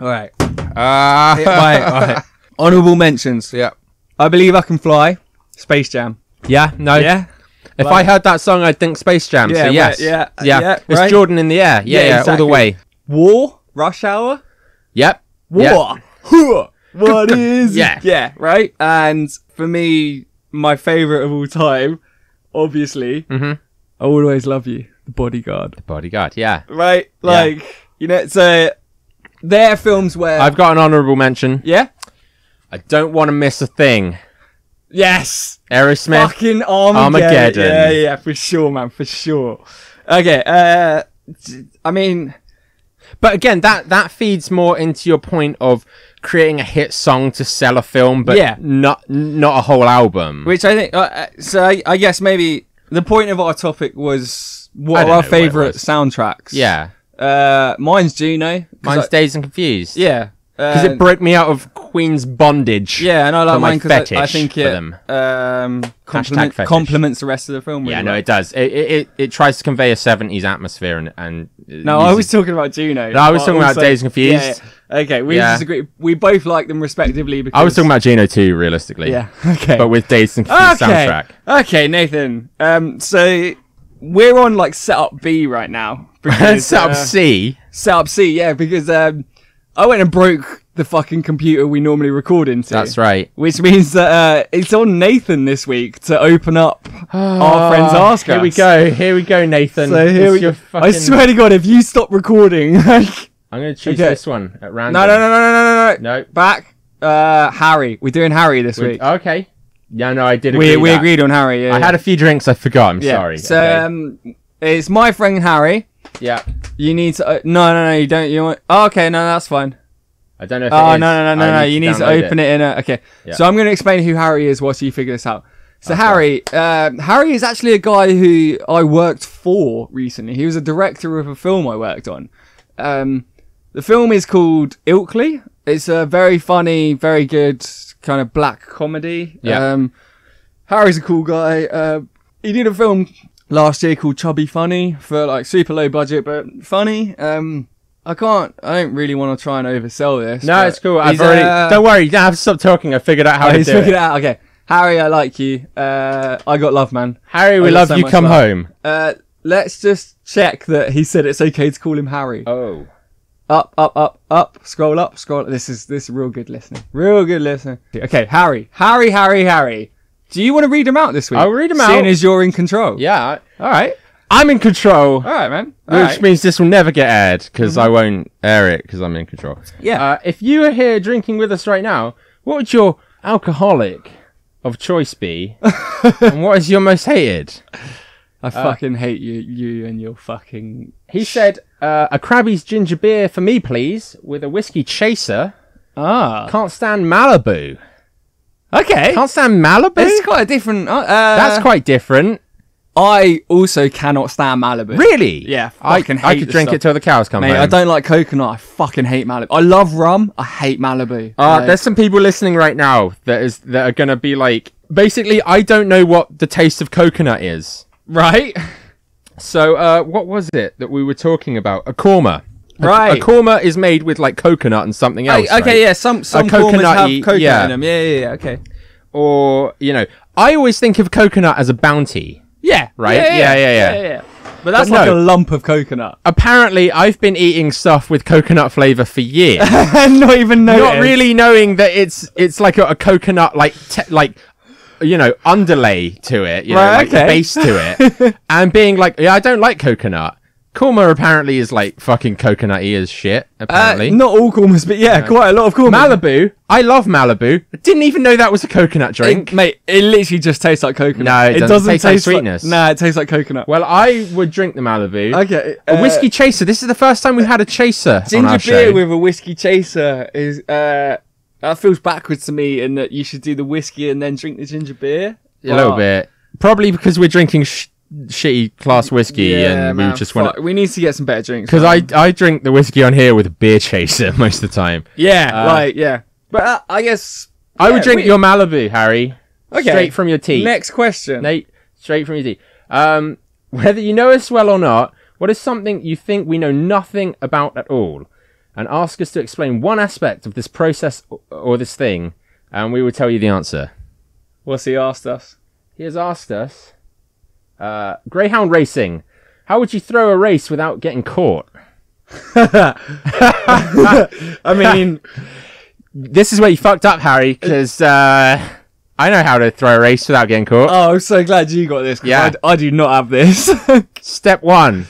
Alright. Right. Honourable mentions. Yeah. I Believe I Can Fly. Space Jam. Yeah, no. Yeah. If I heard that song, I'd think Space Jam. Yeah, so yes. Yeah. It's right? Jordan in the air. Yeah, exactly. all the way. War. Rush Hour. Yep. War. Yep. What is it? Yeah. Yeah, right? And for me, my favourite of all time, obviously, I Always Love You, The Bodyguard. The Bodyguard, yeah. Right? Like, you know, so they're films where... I've got an honourable mention. Yeah? I Don't Want to Miss a Thing. Yes! Aerosmith. Fucking Armageddon. Yeah, for sure, man, for sure. Okay, I mean... But again, that feeds more into your point of creating a hit song to sell a film, but not a whole album. Which I think... so I guess maybe the point of our topic was what are our favourite soundtracks. Yeah. Mine's Juno. Mine's Dazed and Confused. Yeah. Because it broke me out of Queen's bondage. Yeah, and I like mine because I think it complements the rest of the film. Really no, it does. It tries to convey a 70s atmosphere and no, I was talking about Juno. No, I was talking about Dazed and Confused. Yeah. Okay, we disagree. We both like them respectively. Because... I was talking about Juno too, realistically. Yeah. Okay. But with Dazed and Confused soundtrack. Okay, Nathan. So we're on like setup B right now. Because, setup C. Setup C, yeah, because I went and broke the fucking computer we normally record into. That's right. Which means that it's on Nathan this week to open up our friends Ask Us. Here we go, Nathan. So I swear to God, if you stop recording, I'm going to choose this one at random. No. Back. Harry. We're doing Harry this week. Okay. Yeah, no, I did agree. We agreed on Harry. Yeah, I had a few drinks. I forgot. I'm sorry. So it's my friend Harry. Yeah. You need to... No, you don't. You want... Oh, okay, no, that's fine. I don't know if it is. No. You need to open it in a... Okay. Yeah. So I'm going to explain who Harry is whilst you figure this out. So Harry is actually a guy who I worked for recently. He was a director of a film I worked on. The film is called Ilkley. It's a very funny, very good kind of black comedy. Yeah. Harry's a cool guy. He did a film last year called Chubby Funny for like super low budget but funny. I don't really want to try and oversell this. No, it's cool. Don't worry, you don't have to stop talking. I figured out how to do it. Figured out. Okay. Harry, I like you. I got love, man. Harry, we love you. Come home. Let's just check that he said it's okay to call him Harry. Oh. Up. Scroll up. This is real good listening. Okay, Harry. Do you want to read them out this week? I'll read them out. Seeing as you're in control. Yeah. All right. I'm in control. All right, man. Which means this will never get aired because I won't air it because I'm in control. Yeah. If you are here drinking with us right now, what would your alcoholic of choice be? And what is your most hated? I fucking hate you and your fucking... He said, a Krabby's ginger beer for me, please, with a whiskey chaser. Can't stand Malibu. Okay. Can't stand Malibu? It's quite a different... That's quite different. I also cannot stand Malibu. Really? Yeah, I could drink it till the cows come home. I don't like coconut. I fucking hate Malibu. I love rum. I hate Malibu. There's some people listening right now that are going to be like... Basically, I don't know what the taste of coconut is. Right. So, what was it that we were talking about? A korma. Right. A korma is made with like coconut and something else. Okay, right? Yeah. Some kormas have coconut in them. Yeah. Okay. Or I always think of coconut as a bounty. Yeah. Right. Yeah. But that's like a lump of coconut. Apparently, I've been eating stuff with coconut flavor for years, and not even knowing. Not really knowing that it's like a coconut underlay to it, like a base to it, and being like, I don't like coconut. Korma apparently is like fucking coconutty as shit. Apparently, not all Kormas, but yeah, quite a lot of Kormas. Malibu. I love Malibu. I didn't even know that was a coconut drink. Mate, it literally just tastes like coconut. No, it doesn't taste like sweetness. Nah, it tastes like coconut. Well, I would drink the Malibu. Okay. A whiskey chaser. This is the first time we've had a chaser on our show. Ginger beer with a whiskey chaser is that feels backwards to me, in that you should do the whiskey and then drink the ginger beer. A little bit. Probably because we're drinking shitty class whiskey and we just want to... We need to get some better drinks. Because I drink the whiskey on here with a beer chaser most of the time. Yeah, yeah. But I guess... I would drink your Malibu, Harry. Okay. Straight from your teeth. Next question. Nate, straight from your teeth. Whether you know us well or not, what is something you think we know nothing about at all? And ask us to explain one aspect of this process or this thing, and we will tell you the answer. What's he asked us? He has asked us... Greyhound racing. How would you throw a race without getting caught? I mean, this is where you fucked up, Harry, because I know how to throw a race without getting caught. Oh, I'm so glad you got this. Yeah, I do not have this. Step 1: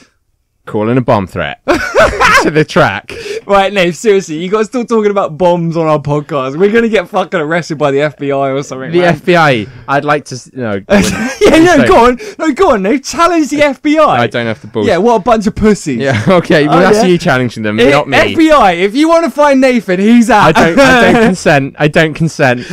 calling a bomb threat to the track. Right, Nate, seriously, you guys still talking about bombs on our podcast? We're gonna get fucking arrested by the FBI or something. The FBI. I'd like to. No. Go on, Nate. Challenge the FBI. I don't have the balls. Yeah, what a bunch of pussies. Yeah, okay. Well, that's you challenging them, not me. FBI, if you want to find Nathan, he's out. I don't consent.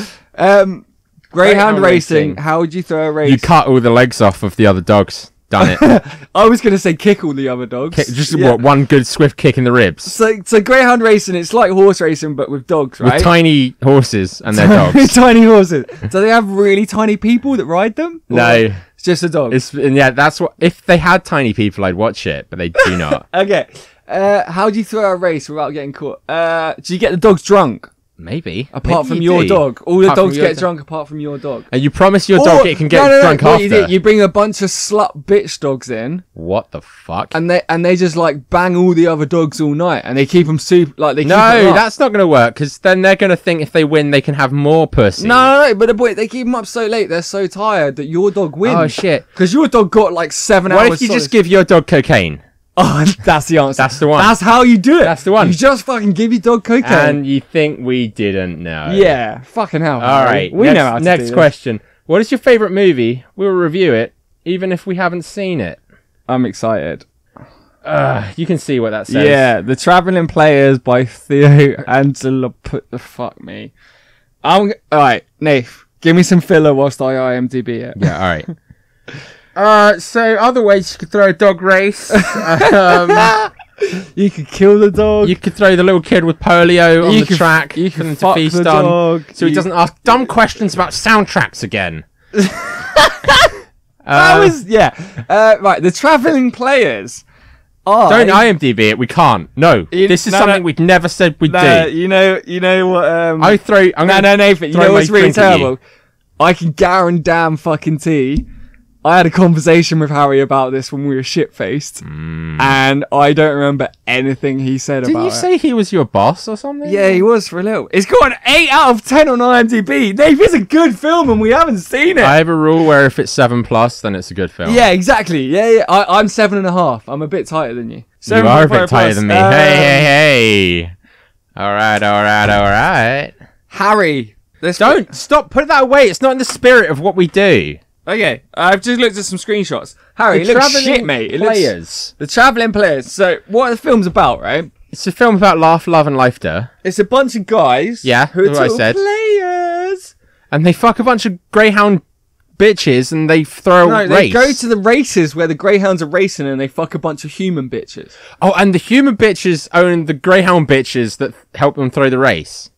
Greyhound racing. How would you throw a race? You cut all the legs off of the other dogs. Done it. I was going to say kick all the other dogs. What, one good swift kick in the ribs? So greyhound racing, it's like horse racing, but with dogs, right? With tiny horses and their dogs. Tiny horses. Do they have really tiny people that ride them? No. It's just a dog. That's what... If they had tiny people, I'd watch it, but they do not. Okay. How do you throw a race without getting caught? Do you get the dogs drunk? Maybe. Apart from your dog. All the dogs get drunk apart from your dog. And you promise your dog it can get drunk after. You bring a bunch of slut bitch dogs in. What the fuck? And they just like bang all the other dogs all night. And they keep them super... No, that's not going to work. Because then they're going to think if they win, they can have more pussy. No. But the point, they keep them up so late. They're so tired that your dog wins. Oh, shit. Because your dog got like 7 hours. What if you just give your dog cocaine? Oh, that's the answer. That's the one. That's how you do it. That's the one. You just fucking give your dog cocaine. And you think we didn't know. Yeah, fucking hell. All right. We know how to do Next question. What is your favourite movie? We'll review it, even if we haven't seen it. I'm excited. You can see what that says. Yeah, The Travelling Players by Theo Angela. Fuck me. All right, Nath, give me some filler whilst I IMDb it. Yeah, all right. So other ways you could throw a dog race. You could kill the dog. You could throw the little kid with polio on the track. You can fuck the dog. So he doesn't ask dumb questions about soundtracks again. Right, The Travelling Players. Don't IMDb it. We can't. No. This is something we'd never said we'd do. You know what? Nathan. You know what's really terrible? I can guarantee I had a conversation with Harry about this when we were shit-faced, and I don't remember anything he said about it. Didn't you say he was your boss or something? Yeah, he was for a little. It's got an 8 out of 10 on IMDb. Dave, it's a good film and we haven't seen it. I have a rule where if it's 7+, then it's a good film. Yeah, exactly. Yeah. I'm 7.5. I'm a bit tighter than you. You are a bit tighter than me. Hey. All right. Harry. Don't stop. Put that away. It's not in the spirit of what we do. Okay, I've just looked at some screenshots. Harry, it looks shit, mate. The Travelling Players. So, what are the films about, right? It's a film about laugh, love, and laughter. It's a bunch of guys who are total players. And they fuck a bunch of greyhound bitches and they throw a race. They go to the races where the greyhounds are racing and they fuck a bunch of human bitches. Oh, and the human bitches own the greyhound bitches that help them throw the race.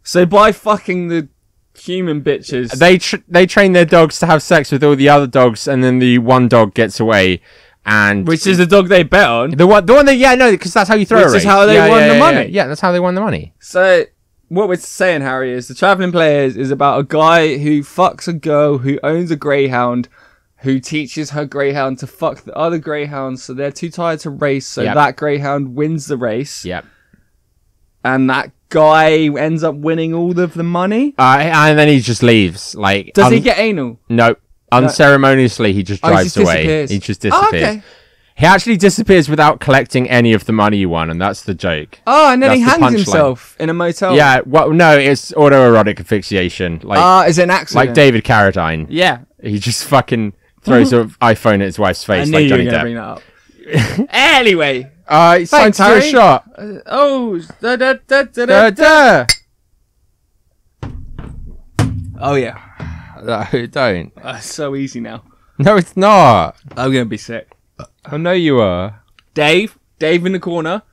So, by fucking the human bitches, they train their dogs to have sex with all the other dogs, and then the one dog gets away, and which is the dog they bet on. The one because that's how you throw a race. Which is how they won the money. Yeah, that's how they won the money. So what we're saying, Harry, is The Travelling Players is about a guy who fucks a girl who owns a greyhound, who teaches her greyhound to fuck the other greyhounds, so they're too tired to race. So that greyhound wins the race. Yep. And that guy ends up winning all of the money. And then he just leaves. Like, does he get anal? No. Unceremoniously, he just drives away. Disappears. He just disappears. Oh, okay. He actually disappears without collecting any of the money you won, and that's the joke. Oh, and then That's he the hangs punchline. himself in a motel. Yeah, well, no, it's autoerotic asphyxiation. Like, is it an accident? like David Carradine. Yeah. He just fucking throws an iPhone at his wife's face, I knew like you Johnny were going to Depp. bring that up. Anyway. It's time Thanks, to do a Harry. shot. Oh, yeah. No, don't. It's so easy now. No, it's not. I'm going to be sick. I know you are. Dave in the corner.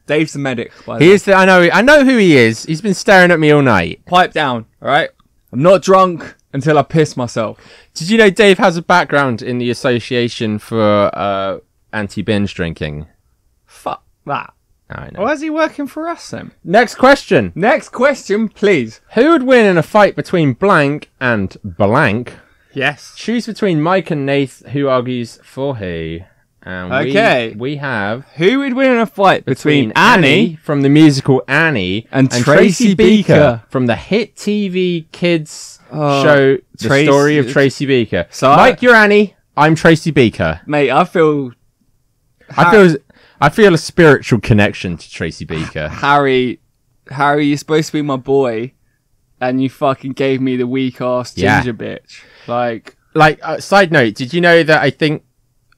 Dave's the medic, by the He way. is the. I know who he is. He's been staring at me all night. Pipe down, alright? I'm not drunk until I piss myself. Did you know Dave has a background in the Association for Anti-Binge Drinking? Fuck that. I know. Why is he working for us then? Next question. Next question, please. Who would win in a fight between blank and blank? Yes. Choose between Mike and Nath. Who argues for who? And Okay. we have Who would win in a fight between Annie from the musical Annie and Tracy Beaker from the hit TV kids Oh, show The Tracy- Story of Tracy Beaker. So Mike, you're Annie. I'm Tracy Beaker. Mate, I feel I feel a spiritual connection to Tracy Beaker. Harry, you're supposed to be my boy, and you fucking gave me the weak ass Yeah. ginger bitch. Like, Side note, did you know that I think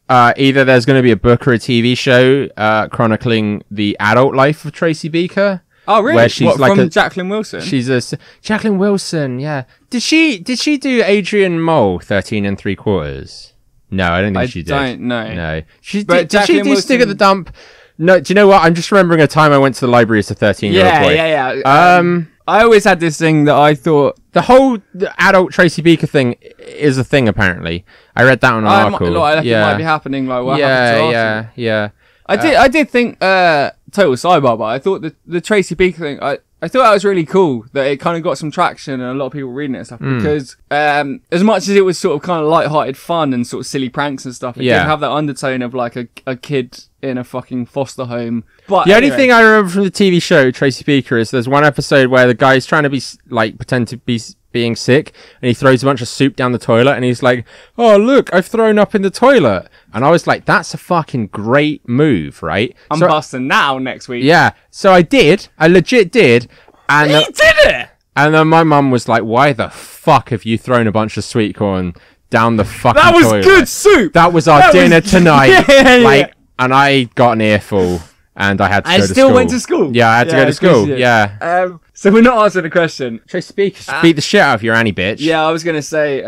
either there's going to be a book or a TV show chronicling the adult life of Tracy Beaker? oh really? Where she's what, like from Jacqueline Wilson? She's Jacqueline Wilson, yeah. Did she do Adrian Mole 13 3/4? No, I don't think she did. I don't know. No. Did she Jacqueline do Stick at Wilson- the Dump? No, do you know what? I'm just remembering a time I went to the library as a 13-year-old boy. Yeah. I always had this thing that I thought The whole adult Tracy Beaker thing is a thing, apparently. I read that on an article. it might be happening. Like what happened to Arsenal. Yeah. I did think total sidebar, but I thought the Tracy Beaker thing. I thought that was really cool that it kind of got some traction and a lot of people reading it and stuff because as much as it was sort of kind of light-hearted fun and sort of silly pranks and stuff, it did have that undertone of like a kid in a fucking foster home. But the only thing I remember from the TV show Tracy Beaker is there's one episode where the guy's trying to be like pretend to be being sick and he throws a bunch of soup down the toilet and he's like, oh look, I've thrown up in the toilet. And I was like, that's a fucking great move, right? I'm busting now next week. Yeah, so I legit did. And He did it! And then my mum was like, why the fuck have you thrown a bunch of sweet corn down the fucking That was toilet? good soup! That was our dinner tonight. Yeah. And I got an earful and I had to go to school. I still went to school. Yeah, I had to go to school. Yeah. So we're not answering the question. Tracy Beaker should beat the shit out of your Annie bitch. Yeah, I was going to say,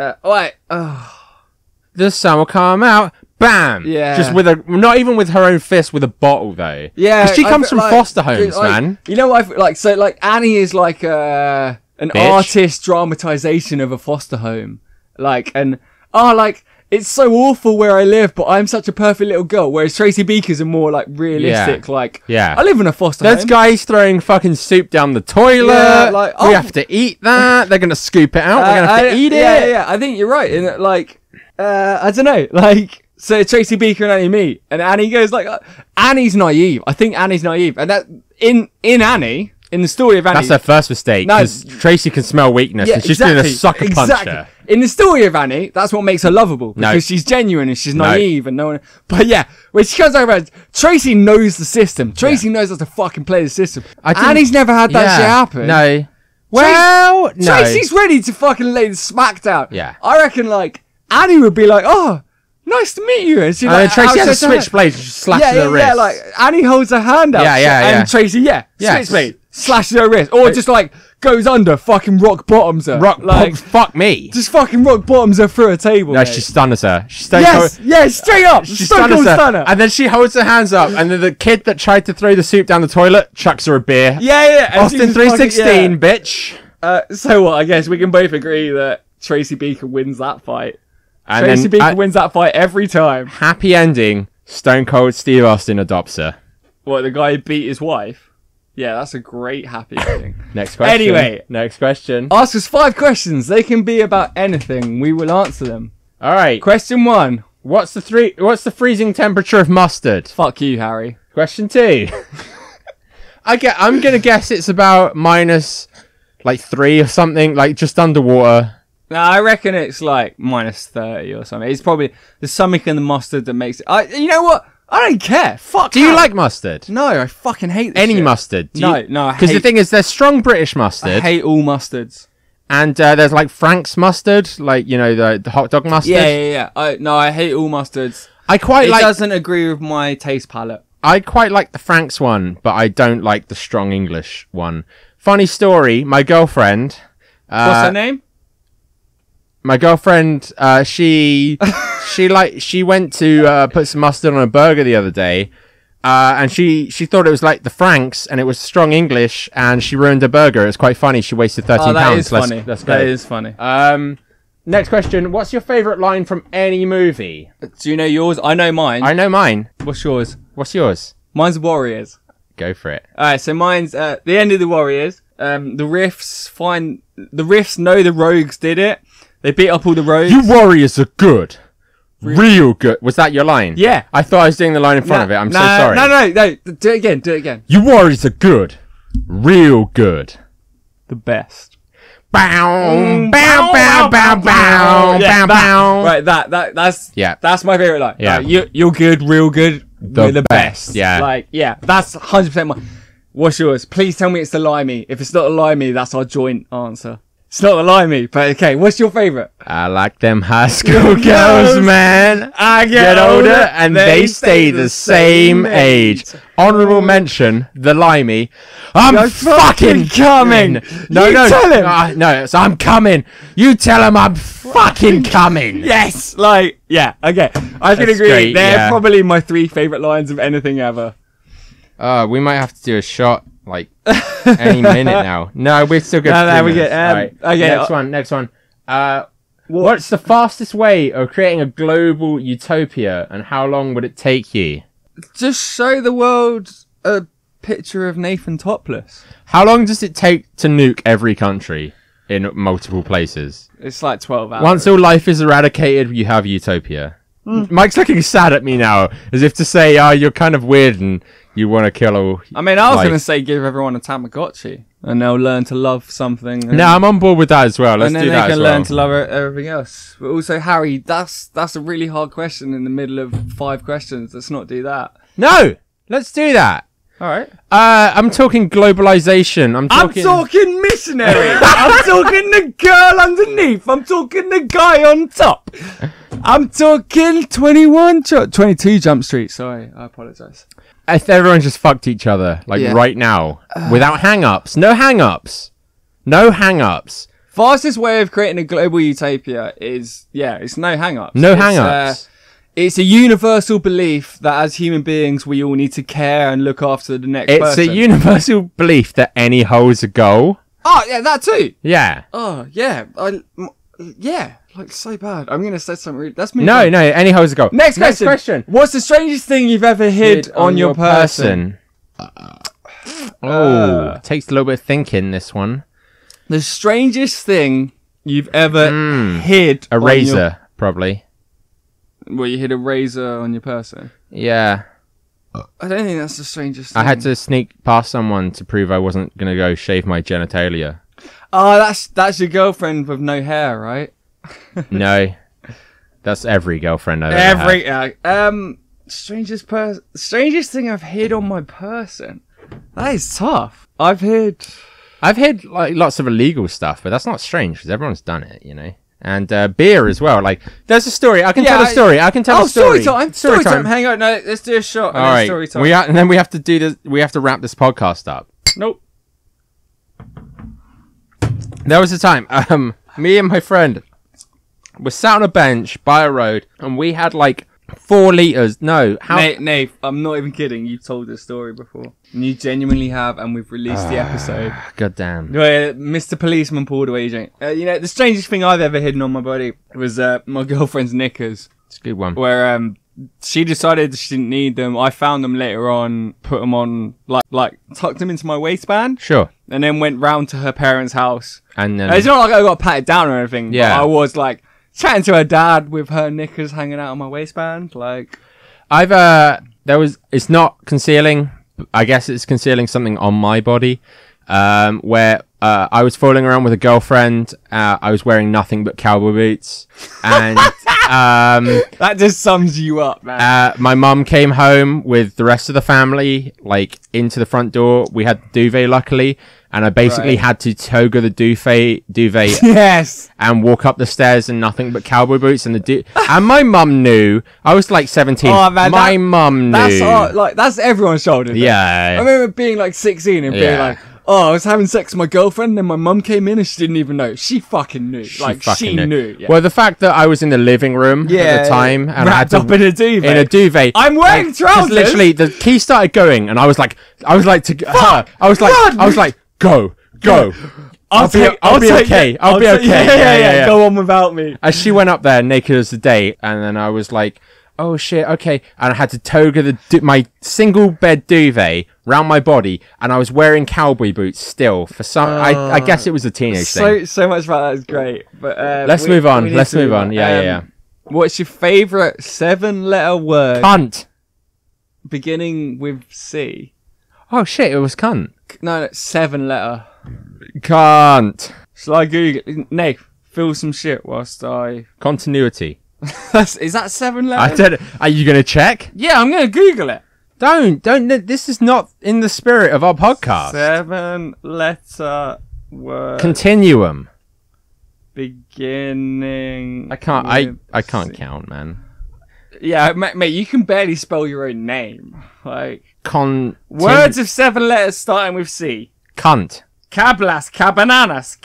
The sun will come out. Bam! Yeah. Just not even with her own fist, with a bottle though. Yeah. Because she I comes feel from foster homes, man. You know what I feel like? So, like, Annie is like an artist dramatization of a foster home. Like, it's so awful where I live, but I'm such a perfect little girl. Whereas Tracy Beaker's a more like realistic, I live in a foster home. There's guys throwing fucking soup down the toilet. Yeah, we have to eat that. They're gonna scoop it out. We're gonna have to eat it. Yeah. I think you're right. In that, like, I don't know, like. So Tracy Beaker and Annie meet, and Annie goes like, Annie's naive. I think Annie's naive, and that in Annie, in the story of Annie, That's her first mistake. Because Tracy can smell weakness, and she's doing a sucker puncher. In the story of Annie, that's what makes her lovable because she's genuine and she's naive and no one. But yeah, when she comes over, Tracy knows the system. Tracy knows how to fucking play the system. Annie's never had that shit happen. No. Well, no. Tracy's ready to fucking lay the smack down. Yeah. I reckon like Annie would be like, oh. Nice to meet you. And she like, Tracy has a switchblade, she slashes her wrist. Yeah, like Annie holds her hand out. Yeah. And Tracy, switchblade, slashes her wrist, or just like goes under, fucking rock bottoms her. Fuck me. Just fucking rock bottoms her through a table. No, she stuns her. Straight up. She stuns her. And then she holds her hands up, and then the kid that tried to throw the soup down the toilet chucks her a beer. Yeah. Austin 316, bitch. So what? I guess we can both agree that Tracy Beaker wins that fight. And Tracy Beaker wins that fight every time. Happy ending. Stone Cold Steve Austin adopts her. What, the guy who beat his wife? Yeah, that's a great happy ending. Next question. Anyway. Next question. Ask us 5 questions. They can be about anything. We will answer them. All right. Question 1. What's the freezing temperature of mustard? Fuck you, Harry. Question 2. I'm going to guess it's about minus like 3 or something, like just underwater. No, I reckon it's like minus 30 or something. It's probably there's something in the mustard that makes it. You know what? I don't care. Fuck. Do you like mustard? No, I fucking hate this Any shit. mustard? No. Because the thing is, there's strong British mustard. I hate all mustards. And there's like Frank's mustard, like, you know, the hot dog mustard. Yeah. I hate all mustards. It doesn't agree with my taste palette. I quite like the Frank's one, but I don't like the strong English one. Funny story, my girlfriend... What's her name? My girlfriend, she went to put some mustard on a burger the other day, and she thought it was like the Franks, and it was strong English, and she ruined her burger. It's quite funny. She wasted £13. That is funny. Let's go. That is funny. Next question. What's your favourite line from any movie? Do you know yours? I know mine. I know mine. What's yours? What's yours? Mine's Warriors. Go for it. Alright, so mine's the end of the Warriors. The Riffs know the rogues did it. They beat up all the rogues. You warriors are good. Real good. Was that your line? Yeah. I thought I was doing the line in front of it. I'm so sorry. No. Do it again. You warriors are good. Real good. The best. Bow, bow, bow, bow, bow, bow, bow. Right, that's my favourite line. Yeah. You're good, real good. We're the best. Yeah. Like, yeah, that's 100% my... What's yours? Please tell me it's the limey. If it's not the limey, that's our joint answer. It's not the limey, but okay, what's your favourite? I like them high school girls, man. I get older and they stay the same age. Honourable mention, the limey. I'm fucking coming. No. Tell him. No, so I'm coming. You tell him I'm fucking coming. Yes, like, yeah, okay. I can agree. Great, They're probably my 3 favourite lines of anything ever. We might have to do a shot, like, any minute now. No, we're still good. No, we get. Right. Okay. Next one. What's the fastest way of creating a global utopia, and how long would it take you? Just show the world a picture of Nathan topless. How long does it take to nuke every country in multiple places? It's like 12 hours. Once all life is eradicated, you have utopia. Mike's looking sad at me now, as if to say, you're kind of weird and you want to kill all... I mean, I was going to say give everyone a Tamagotchi, and they'll learn to love something. No, I'm on board with that as well. Let's do that as well. And then they can learn to love everything else. But also, Harry, that's a really hard question in the middle of 5 questions. Let's not do that. No! Let's do that. All right. I'm talking globalization. I'm talking missionary. I'm talking the girl underneath. I'm talking the guy on top. I'm talking 22 Jump Street. Sorry, I apologize. If everyone just fucked each other, right now, without hang-ups. No hang-ups. No hang-ups. Fastest way of creating a global utopia is, it's no hang-ups. No hang-ups. It's a universal belief that as human beings, we all need to care and look after the next person. It's a universal belief that any hole's a goal. Oh, yeah, that too. Yeah. Oh, yeah. Like, so bad. I'm going to say something really... That's me. No, any hole's a goal. Next question. What's the strangest thing you've ever hid on your person? Takes a little bit of thinking, this one. The strangest thing you've ever hid a razor, probably. Well, you hid a razor on your person? Yeah. I don't think that's the strangest thing. I had to sneak past someone to prove I wasn't going to go shave my genitalia. Oh, that's your girlfriend with no hair, right? No. That's every girlfriend I've ever had. Strangest thing I've hid on my person. That is tough. I've hid like lots of illegal stuff, but that's not strange because everyone's done it, you know. And beer as well. Like, there's a story. I can tell a story. I can tell a story. Story time. Hang on. No, let's do a shot. All right. Story time. And then we have to do this. We have to wrap this podcast up. Nope. There was a time. Me and my friend were sat on a bench by a road, and we had like 4 liters. No, Nate, I'm not even kidding. You've told this story before. And you genuinely have, and we've released the episode. God damn. Where Mr. Policeman pulled away your drink. The strangest thing I've ever hidden on my body was my girlfriend's knickers. It's a good one. Where she decided she didn't need them. I found them later on, put them on, like tucked them into my waistband. Sure. And then went round to her parents' house. And then... It's not like I got patted down or anything. Yeah. But I was like chatting to her dad with her knickers hanging out on my waistband. Like, it's not concealing. I guess it's concealing something on my body. where I was fooling around with a girlfriend. I was wearing nothing but cowboy boots, and that just sums you up, man. My mum came home with the rest of the family, like into the front door. We had the duvet, luckily, and I basically had to toga the duvet, yes, and walk up the stairs in nothing but cowboy boots. And and my mum knew. I was like 17. Oh, man, my mum knew. That's everyone's shoulder. Yeah, I remember being like 16 and being like, oh, I was having sex with my girlfriend, and then my mum came in and she didn't even know. She fucking knew. She knew. Yeah. Well, the fact that I was in the living room at the time and I had to up in a duvet. I'm wearing trousers. Literally, the key started going, and I was like, go. I'll be okay. Yeah. Go on without me. As she went up there naked as the day, and then I was like, oh shit, okay. And I had to toga my single bed duvet round my body, and I was wearing cowboy boots still for some. I guess it was a teenage thing. So much about that is great. But let's move on. Yeah. What's your favourite 7-letter word? Cunt. Beginning with C. Oh shit, it was cunt. No, 7-letter. Cunt. Shall I Google? Nate, fill some shit whilst I... Continuity. Is that 7 letters? I don't. Are you gonna check? Yeah, I'm gonna Google it. Don't. This is not in the spirit of our podcast. 7-letter word. Continuum. Beginning. I can't count, man. Yeah, mate, you can barely spell your own name. Like words of 7 letters starting with C. Cunt. Cablas, cabananas,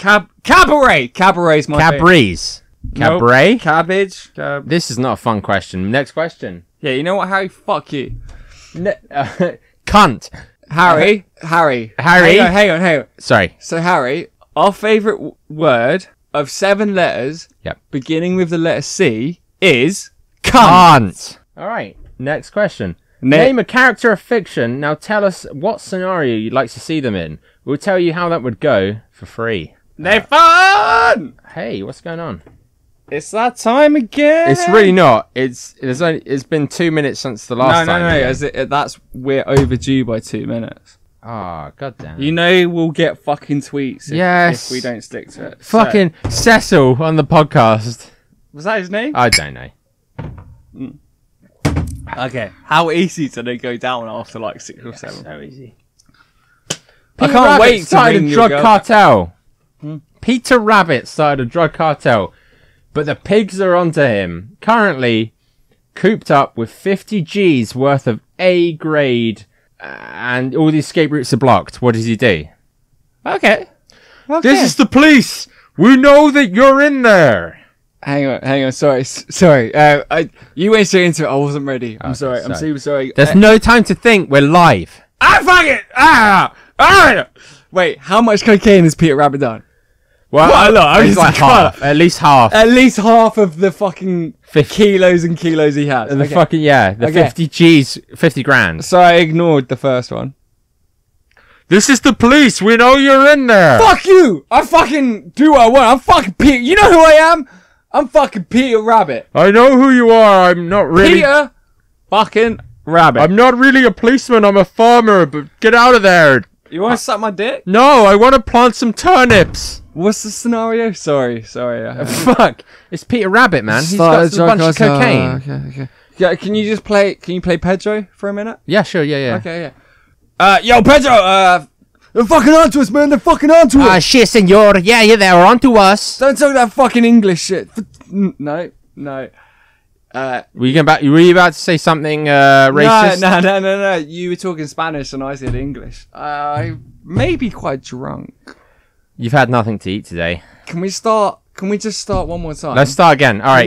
cabaret. Cabaret's my Cabriz. Cabaret? Nope. Cabbage. This is not a fun question. Next question. Yeah, you know what, Harry? Fuck you. Cunt. Harry. Hang on. Sorry. So, Harry, our favourite word of 7 letters, beginning with the letter C, is cunt. All right. Next question. Name a character of fiction. Now tell us what scenario you'd like to see them in. We'll tell you how that would go for free. Nathan! Hey, what's going on? It's that time again. It's really not. It's been 2 minutes since the last time. No. We're overdue by 2 minutes. Oh, goddamn. You know we'll get fucking tweets if we don't stick to it. Fucking Cecil on the podcast. Was that his name? I don't know. Okay. How easy do they go down after like 6 or 7? So easy. I can't wait to started a drug cartel. Peter Rabbit started a drug cartel, but the pigs are onto him. Currently cooped up with 50 G's worth of A grade, and all the escape routes are blocked. What does he do? Okay. This is the police. We know that you're in there. Hang on. Sorry. You went straight into it. I wasn't ready. I'm sorry. I'm super sorry. There's no time to think. We're live. Wait, how much cocaine has Peter Rabbit done? Well, quite a lot. It's like half. At least half. At least half of the fucking kilos and kilos he has. The 50 G's, 50 grand. So I ignored the first one. This is the police. We know you're in there. Fuck you. I fucking do what I want. I'm fucking Peter. You know who I am? I'm fucking Peter Rabbit. I know who you are. I'm not really... Peter fucking Rabbit. I'm not really a policeman. I'm a farmer, but get out of there. You want to suck my dick? No, I want to plant some turnips. What's the scenario? Sorry. Fuck. It's Peter Rabbit, man. He's got a bunch of cocaine. Okay. Yeah, can you play Pedro for a minute? Yeah, sure. Yeah. Okay, yeah. Yo, Pedro, they're fucking onto us, man. They're fucking onto us. Ah, shit, senor. Yeah, they're onto us. Don't talk that fucking English shit. No. Were you about to say something racist? No. You were talking Spanish and I said English. I may be quite drunk. You've had nothing to eat today. Can we just start one more time? Let's start again. All right.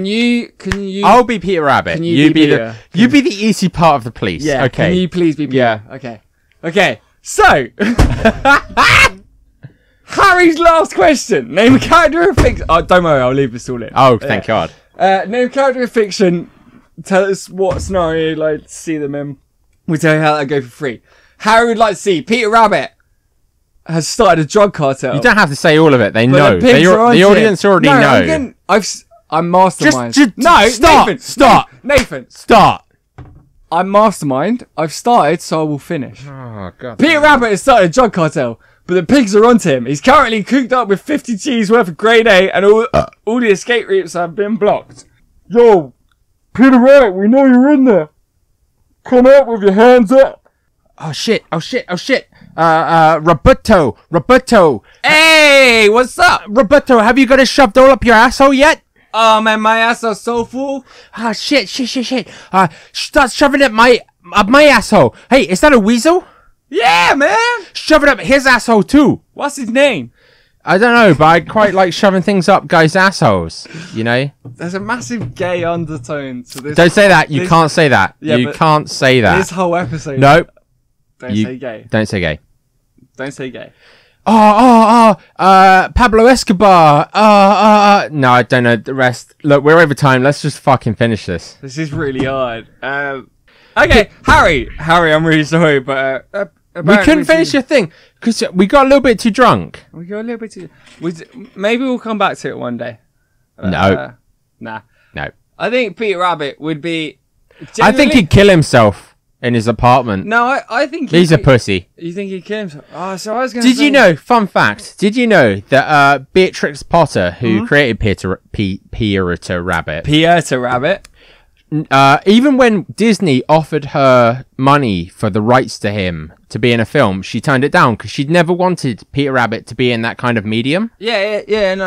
Can you? I'll be Peter Rabbit. Can you be the easy part of the police. Yeah. Okay. Can you please be Peter? Yeah. Okay. So, Harry's last question. Name a character of fiction. Oh, don't worry. I'll leave this all in. Oh, thank God. Name a character of fiction. Tell us what scenario you'd like to see them in. We'll tell you how that go for free. Harry would like to see Peter Rabbit has started a drug cartel. You don't have to say all of it. They know. The audience already know. I'm mastermind. Nathan. Start. I'm mastermind. I've started, so I will finish. Oh, God. Peter Rabbit has started a drug cartel, but the pigs are onto him. He's currently cooped up with 50 G's worth of grade A, and all the escape routes have been blocked. Yo, Peter Rabbit, we know you're in there. Come out with your hands up. Oh shit! Roberto. Hey, what's up? Roberto, have you got it shoved all up your asshole yet? Oh man, my asshole's so full. Ah, shit. Start shoving it up my asshole. Hey, is that a weasel? Yeah, man. Shove it up his asshole too. What's his name? I don't know, but I quite like shoving things up guys' assholes, you know? There's a massive gay undertone to this. Don't say that. You can't say that. Yeah, you can't say that. This whole episode. Nope. Don't say gay. Don't say gay. Don't say gay. Pablo Escobar. No, I don't know the rest. Look, we're over time. Let's just fucking finish this. This is really hard. Okay, Harry, I'm really sorry, but we couldn't finish your thing because we got a little bit too drunk. We got a little bit too. Maybe we'll come back to it one day. No. Nah. No. I think Peter Rabbit would be. I think he'd kill himself in his apartment. No, I think he's a pussy. You think he'd kill himself? Oh, so I was going. Did you know? Fun fact. Did you know that Beatrix Potter, who created Peter Rabbit, even when Disney offered her money for the rights to him to be in a film, she turned it down because she'd never wanted Peter Rabbit to be in that kind of medium. Yeah. And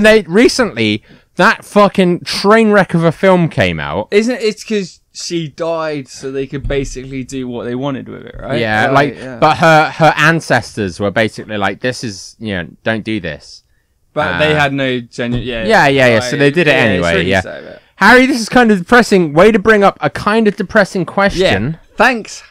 then recently that fucking train wreck of a film came out. Isn't it? It's because she died, so they could basically do what they wanted with it, right? Yeah, but her ancestors were basically like, "This is, don't do this." But they had no genuine. Yeah. So they did it anyway. Really yeah. sad, Harry, this is kind of depressing. Way to bring up a kind of depressing question. Yeah. Thanks,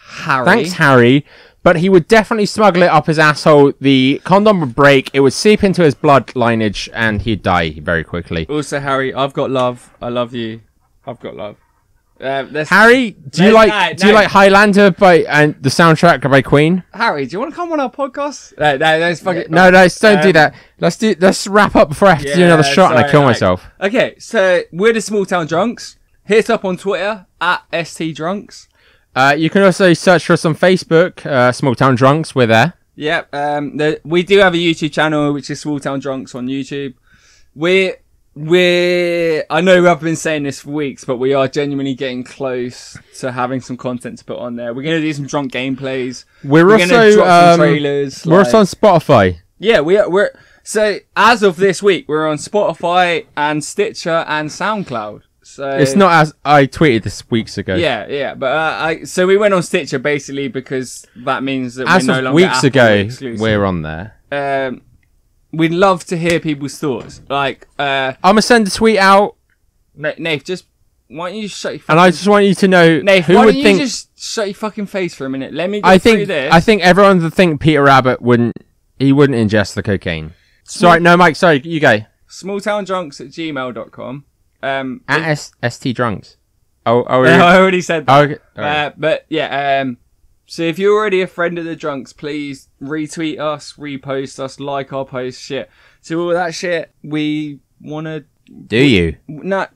Harry. But he would definitely smuggle it up his asshole. The condom would break. It would seep into his blood lineage, and he'd die very quickly. Also, Harry, I've got love. I love you. I've got love. Harry, do you like Highlander and the soundtrack by Queen? Harry, do you want to come on our podcast? No, don't do that. Let's wrap up before I have to do another shot and I kill myself. Okay, so we're the Small Town Drunks. Hit us up on Twitter at STDrunks. You can also search for us on Facebook, Small Town Drunks. We're there. Yep. We do have a YouTube channel which is Small Town Drunks on YouTube. I know I've been saying this for weeks, but we are genuinely getting close to having some content to put on there. We're going to do some drunk gameplays. We're also going to drop some trailers. We're also on Spotify. Yeah, we're so as of this week, we're on Spotify and Stitcher and SoundCloud. So it's not as I tweeted this weeks ago. Yeah, but so we went on Stitcher basically because that means that as we're no of longer weeks Apple ago exclusive. We're on there. We'd love to hear people's thoughts. Like, I'm gonna send a tweet out. Nath, just why don't you shut your and I just want you to know Nath, who why would don't think. You just shut your fucking face for a minute. Let me go through this. I think everyone would think Peter Rabbit wouldn't ingest the cocaine. Sorry, no, Mike. Sorry, you go. smalltowndrunks@gmail.com. At ST Drunks. Oh, I already said that. Okay. But yeah, so if you're already a friend of the Drunks, please retweet us, repost us, like our posts, shit. So all that shit, we wanna. Do you? No.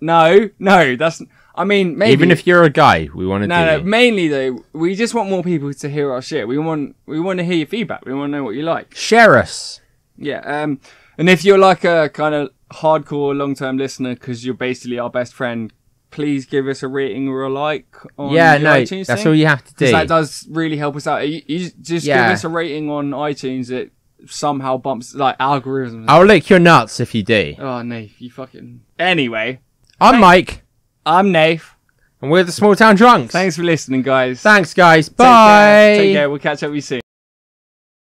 That's. I mean, maybe even if you're a guy, we want to. No. Mainly though, we just want more people to hear our shit. We want to hear your feedback. We want to know what you like. Share us. Yeah. And if you're like a kind of hardcore long-term listener, because you're basically our best friend, please give us a rating or a like on iTunes that's thing. all you have to do. That does really help us out. You just give us a rating on iTunes. It somehow bumps like algorithms. I'll lick your nuts if you do. Oh, Nath, you fucking. Anyway, I'm Mike. I'm Nath. And we're the Small Town Drunks. Thanks for listening, guys. Thanks, guys. Bye. Take care. We'll catch up with you soon.